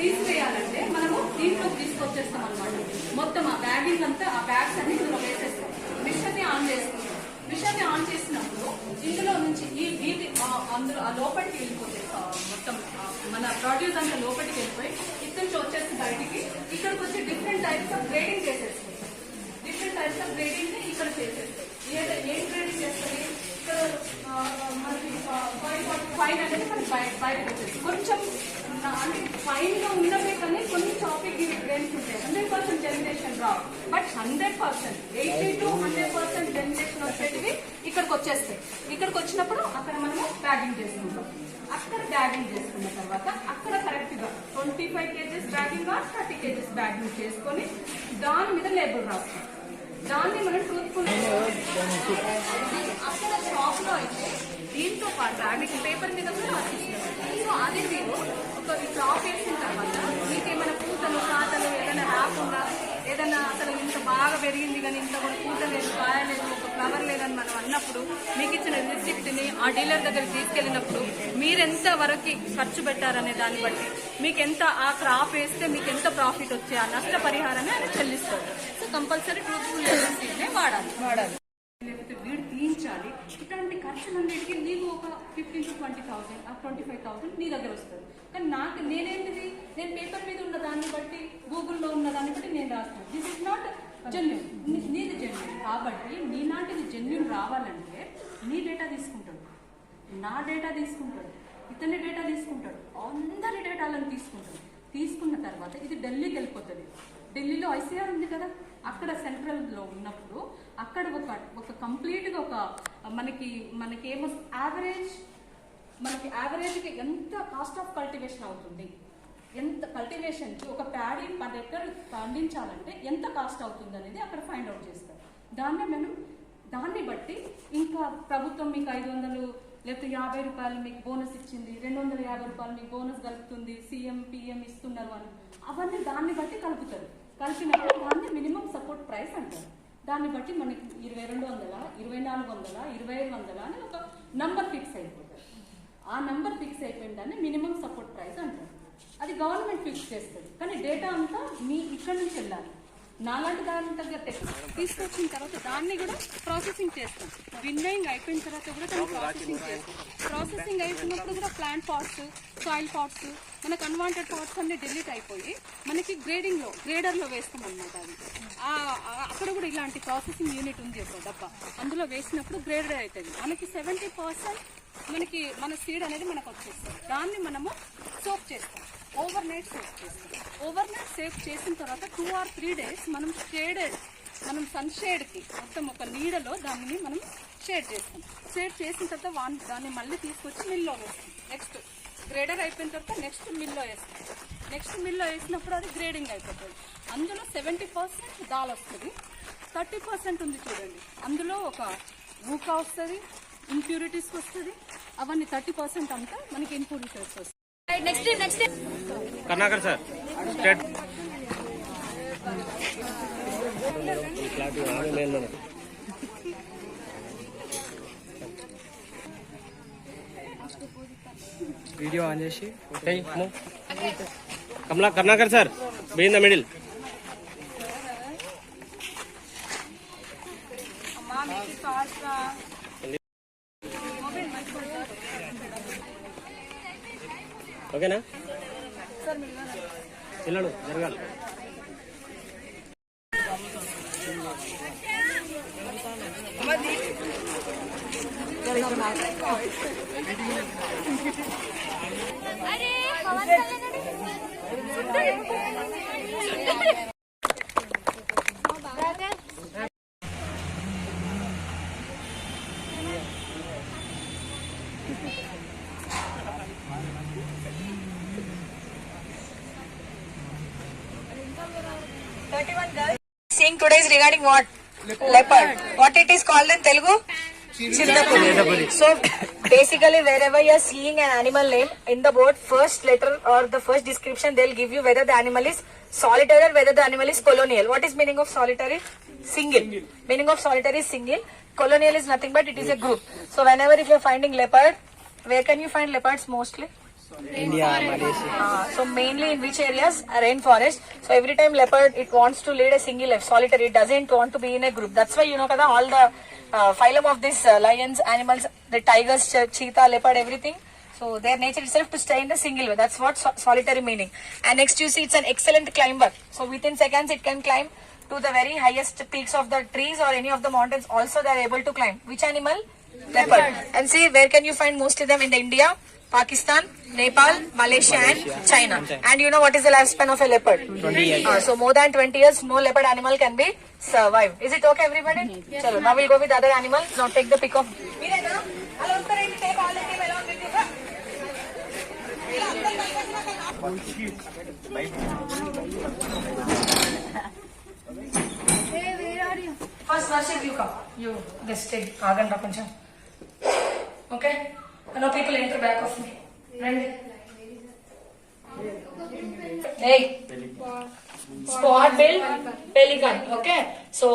తీసివేయాలంటే మనము దీంట్లోకి తీసుకొచ్చేస్తాం అనమాట. మొత్తం ఆ బ్యాగింగ్ అంతా ఆ బ్యాగ్స్ అన్ని ఇందులో వేసేస్తాం. మిషన్ ని ఆన్ చేసుకుంటాం. మిషన్ ని ఆన్ చేసినప్పుడు అందులో ఆ లోపలికి వెళ్ళిపోతాయి మొత్తం మన ప్రొడ్యూస్ అంతా లోపలికి వెళ్ళిపోయి ఇక్కడ నుంచి వచ్చేసి బయటికి ఇక్కడికి వచ్చి డిఫరెంట్ టైప్స్ ఆఫ్ గ్రేడింగ్ చేసేస్తాయి. డిఫరెంట్ టైప్స్ ఆఫ్ గ్రేడింగ్ ని ఇక్కడ చేసేస్తాయి. ఏం గ్రేడింగ్ చేస్తుంది ఇక్కడ మనకి ఫైన్ అనేది మనకి బయటకు వచ్చేసి కొంచెం అంటే ఫైన్ గా ఉన్నవే కానీ కొన్ని టాపిక్ గ్రేడ్స్ ఉంటాయి. 100% generation Rao, but 100% 80 to 100% generation వచ్చేటివి ఇక్కడికి వచ్చేస్తాయి. ఇక్కడికి వచ్చినప్పుడు అక్కడ మనము బ్యాగింగ్ చేసుకుంటాం. అక్కడ బ్యాగింగ్ చేసుకున్న తర్వాత అక్కడ కరెక్ట్ గా 25 kgs బ్యాగింగ్ 30 kgs బ్యాగింగ్ చేసుకొని దాని మీద లేబుల్ రాస్తాం. దాన్ని మనం ట్రూత్ఫుల్ అక్కడ షాప్ లో అయితే దీంతో పాటు బ్యాగింగ్ పేపర్ మీద కూడా రాసిస్తారు. సో అది మీరు ఒక షాప్ వేసిన తర్వాత మీకు ఏమైనా పూతలు కాతలు ఏదైనా రాకుండా ఏదైనా అసలు ఇంత బాగా పెరిగింది కానీ ఇంత కూడా పూత లేదు, కాయ లేదు, ఒక ఫ్లవర్ లేదని మనం అన్నప్పుడు మీకు ఇచ్చిన రిసిప్ట్ ని ఆ డీలర్ దగ్గరికి తీసుకెళ్ళినప్పుడు మీరెంత వరకు ఖర్చు పెట్టారనే దాన్ని బట్టి మీకు ఎంత ఆ క్రాప్ వేస్తే మీకు ఎంత ప్రాఫిట్ వచ్చే ఆ నష్ట పరిహారాన్ని ఆయన చెల్లిస్తారు. సో కంపల్సరీ ట్రూత్ఫుల్ నే వాడాలి. లేకపోతే వీడు తీయించాలి. ఇట్లాంటి ఖర్చులన్నిటికీ నీకు ఒక 15 to 20,000 ఆ 25,000 నీ దగ్గర వస్తుంది. కానీ నేనేంటిది నేను పేపర్ మీద ఉన్న దాన్ని బట్టి గూగుల్లో ఉన్న దాన్ని బట్టి నేను రాస్తాను. దిస్ ఇస్ నాట్ జెన్యూన్, నీది జెన్యూన్. కాబట్టి నీలాంటిది జెన్యూన్ రావాలంటే నీ డేటా తీసుకుంటాడు, నా డేటా తీసుకుంటాడు, ఇతని డేటా తీసుకుంటాడు, అందరి డేటాలను తీసుకుంటాడు. తీసుకున్న తర్వాత ఇది ఢిల్లీకి వెళ్ళిపోతుంది. ఢిల్లీలో ఐసీఆర్ ఉంది కదా, అక్కడ సెంట్రల్ లో ఉన్నప్పుడు అక్కడ ఒక కంప్లీట్ గా ఒక మనకి ఏమో యావరేజ్ కి ఎంత కాస్ట్ ఆఫ్ కల్టివేషన్ అవుతుంది, ఎంత కల్టివేషన్ కి ఒక ప్యాడీ 10 ఎకర్లు పండించాలంటే ఎంత కాస్ట్ అవుతుంది అనేది అక్కడ ఫైండ్ అవుట్ చేస్తారు. దాన్ని బట్టి ఇంకా ప్రభుత్వం మీకు 500 లేకపోతే 50 రూపాయలు మీకు బోనస్ ఇచ్చింది, 250 రూపాయలు మీకు బోనస్ కలుపుతుంది, సీఎం పిఎం ఇస్తున్నారు అని అవన్నీ దాన్ని బట్టి కలుపుతారు. కలిపినప్పుడు దాన్ని మినిమం సపోర్ట్ ప్రైస్ అంటారు. దాన్ని బట్టి మనకి 2200, 2400, 2500 అని ఒక నంబర్ ఫిక్స్ అయిపోతుంది. ఆ నంబర్ ఫిక్స్ అయిపోయిన దాన్ని మినిమం సపోర్ట్ ప్రైస్ అంటారు. అది గవర్నమెంట్ ఫిక్స్ చేస్తుంది. కానీ డేటా అంతా మీ ఇక్కడ నుంచి వెళ్ళాలి. నాలాంటి దాని దగ్గర తీసుకొచ్చిన తర్వాత దాన్ని కూడా ప్రాసెసింగ్ చేస్తాం. విన్నయింగ్ అయిపోయిన తర్వాత కూడా దాన్ని ప్రాసెసింగ్ చేస్తాం. ప్రాసెసింగ్ అయిపోయినప్పుడు కూడా ప్లాంట్ పార్ట్స్, సాయిల్ పార్ట్స్, మనకు అన్వాంటెడ్ పార్ట్స్ అన్ని డిలీట్ అయిపోయి మనకి గ్రేడర్లో వేస్తాం అనమాట. అది అక్కడ కూడా ఇలాంటి ప్రాసెసింగ్ యూనిట్ ఉంది ఒక డబ్బా, అందులో వేసినప్పుడు గ్రేడర్ అవుతుంది. మనకి 70% మన సీడ్ అనేది మనకు వచ్చేస్తుంది. దాన్ని మనము సోక్ చేస్తాం, ఓవర్ నైట్ సేవ్ చేస్తాం. ఓవర్ నైట్ సేవ్ చేసిన తర్వాత 2 or 3 days మనం సన్ షేడ్కి మొత్తం ఒక నీడలో దాన్ని మనం షేడ్ చేస్తాం. షేడ్ చేసిన తర్వాత దాన్ని మళ్ళీ తీసుకొచ్చి మిల్లో వేస్తాం. నెక్స్ట్ గ్రేడర్ అయిపోయిన తర్వాత నెక్స్ట్ మిల్లో వేస్తాం. నెక్స్ట్ మిల్లో వేసినప్పుడు అది గ్రేడింగ్ అయిపోతుంది. అందులో 70% దాల్ వస్తుంది, 30% ఉంది చూడండి, అందులో ఒక ఊకా వస్తుంది, ఇంప్యూరిటీస్ వస్తుంది. అవన్నీ 30% అంతా మనకి ఇంప్యూరిటీస్ వస్తుంది. Next Karnakar sir state video on చేసి Kamala Karnakar sir be in the middle. ఓకేనా పిల్లలు జరగాలి. Seeing today is regarding what? Leopard. What it is called in Telugu? Chindapudi. So basically wherever you are seeing an animal name in the board, first letter or the first description they'll give you whether the animal is solitary or whether the animal is colonial. What is meaning of solitary? Single. Meaning of solitary is single. Colonial is nothing but it is a group. So whenever if you are finding leopard, where can you find leopards mostly? India, Malaysia. So mainly in which areas? Rainforest. So every time leopard, it wants to lead a single life, solitary. It doesn't want to be in a group. That's why you know kada all the phylum of these lions, animals, the tigers, cheetah, leopard, everything. So their nature itself to stay in the single way. That's what solitary meaning. And next you see it's an excellent climber. So within seconds it can climb to the very highest peaks of the trees or any of the mountains. Also they are able to climb. Which animal? Leopard. And see where can you find most of them in the India, Pakistan, Nepal, Malaysia and China. And you know what is the lifespan of a leopard? 20 years. So more than 20 years, no leopard animal can be survived. Is it okay, everybody? Chalo, now we'll go with other animals. Now take the pick of. Take all the team along with you. First, Varshit, you come. You just take Aganda Pancham. Okay? Now people enter back of me. Randy. Hey. Spot-billed pelican. Okay? So,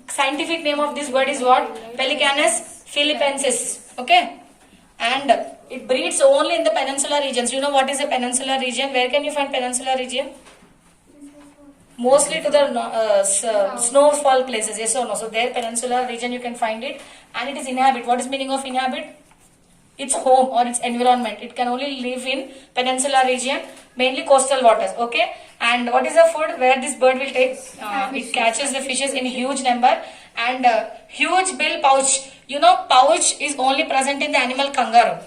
scientific name of this bird is what? Pelicanus philippensis. Okay? And it breeds only in the peninsular regions. You know what is a peninsular region? Where can you find peninsular region? Mostly to the snowfall places, yes or no? So there peninsular region you can find it, and it is inhabit. What is meaning of inhabit? Its home or its environment. It can only live in peninsular region, mainly coastal waters. Okay. And what is the food where this bird will take? It catches the fishes in huge number and huge bill pouch. You know, pouch is only present in the animal kangaroo.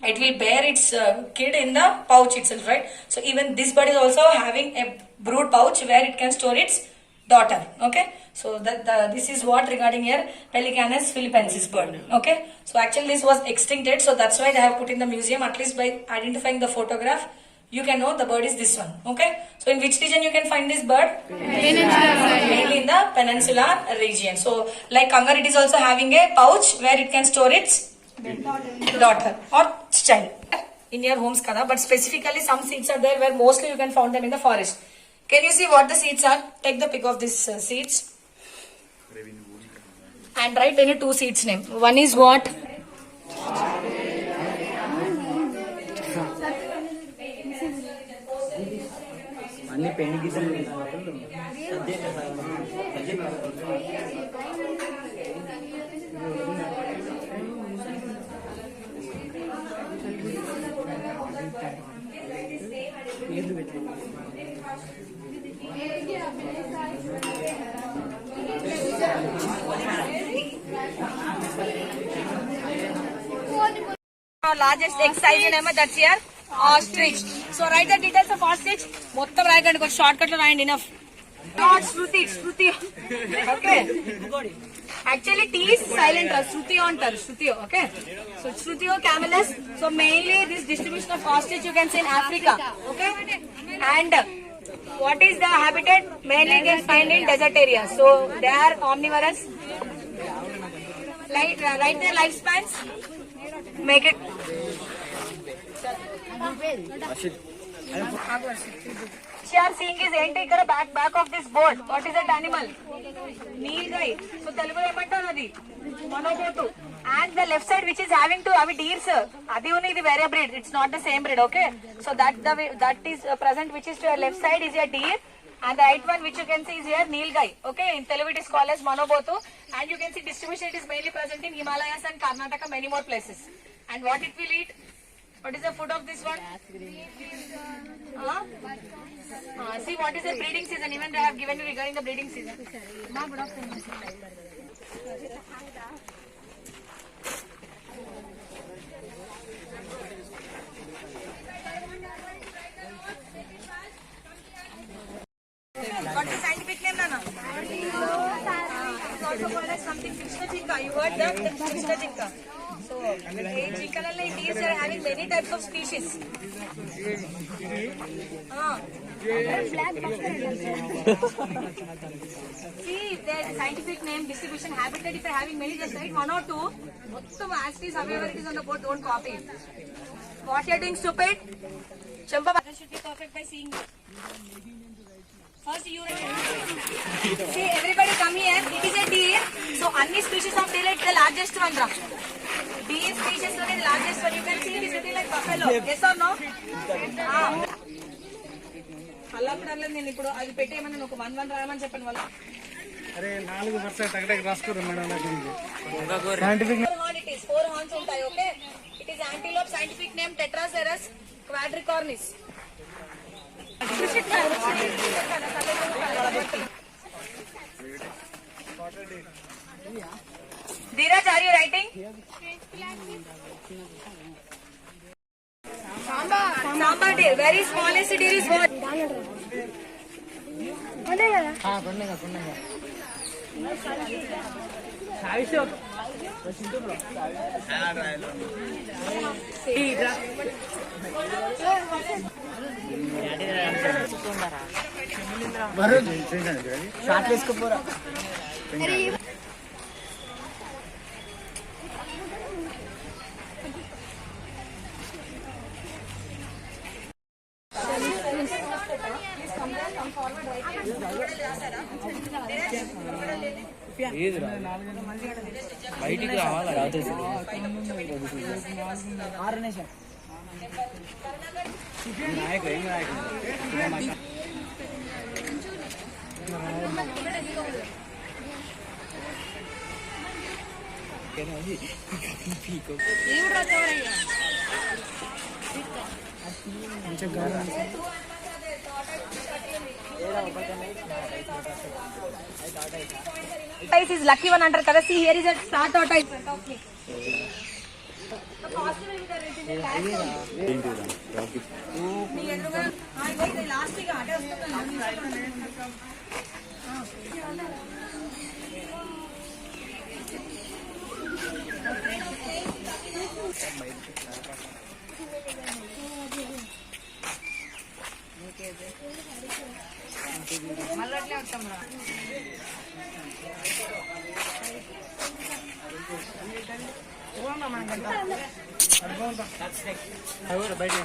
It will bear its kid in the pouch itself, right? So even this bird is also having a brood pouch where it can store its daughter. Okay, so this is what regarding here Pelicanus philippensis bird. Okay, so actually this was extincted, so that's why they have put in the museum. At least by identifying the photograph, you can know the bird is this one. Okay, so in which region you can find this bird? Mainly in the peninsular region. So like kangaroo, it is also having a pouch where it can store its daughter or child in your homes kada, but specifically some seeds are there where mostly you can find them in the forest. Can you see what the seeds are? Take the pic of these seeds and write any two seeds name. One is what? అన్ని పెళ్లి గీతలు Largest egg size in that's here ostrich. So write the details of ostrich. మొత్తం రాయకండి, కొంచెం short cut లో రాయండి. enough. Not Shruti. Okay. Actually T is silent. Shruti antaru. Shruti. Okay. So Shrutio camelus. So mainly this distribution of ostrich you can see in Africa. Okay. And what is the habitat? Mainly you can find in desert areas. So they are omnivorous. Write their lifespans. Make it. She are seeing is enti ikkada back of this board. What is that animal? Nilgai. So Telugu emantaru adi monobotu. And the left side which is having two avi deers. Adi uni idi very breed. It's not the same breed. Okay. So that is present which is to your left side is a deer. And the right one which you can see is here Nilgai. Okay, in Telugu it is called as monobotu. And you can see distribution it is mainly present in Himalayas and Karnataka, many more places. And what it will eat? What is the food of this one? See what is the breeding season? Even they have given you regarding the breeding season. What is the scientific name, Nana? It's also called as something Krishna Jinka. You heard that? Krishna Jinka. So, in Jinkalalli, deers are having many types of species. See, their scientific name, distribution, habitat, if they are having many, just write one or two. Mottam as it is, however it is on the board, don't copy it. What you are doing, stupid? Champa, should be perfect by seeing you. First you see everybody come here. It is a deer. So any species of deer is the largest one. Deer species one is the largest one. You can see it is looking like buffalo. Yes or no? అలా కూడా నేను ఇప్పుడు అది పెట్టేయమని ఒక 1 రాయమని చెప్పాను వాళ్ళు. అరే 4 వర్షాలు టగటగ రాసుకోరు మేడం. Scientific is 4 horns ఉంటాయి. Okay, it is antelope. Scientific name Tetracerus quadricornis. Dheeraj, are you writing? Samba deer. Very smallest deer is what? Short వేసుకోపోరా. బయటికి రావాలి. 6 నిమిషం నాయకుడు ఏం నాయకుడు. Tortoise is lucky one అంటారు కదా. See, here is a star tortoise. బయట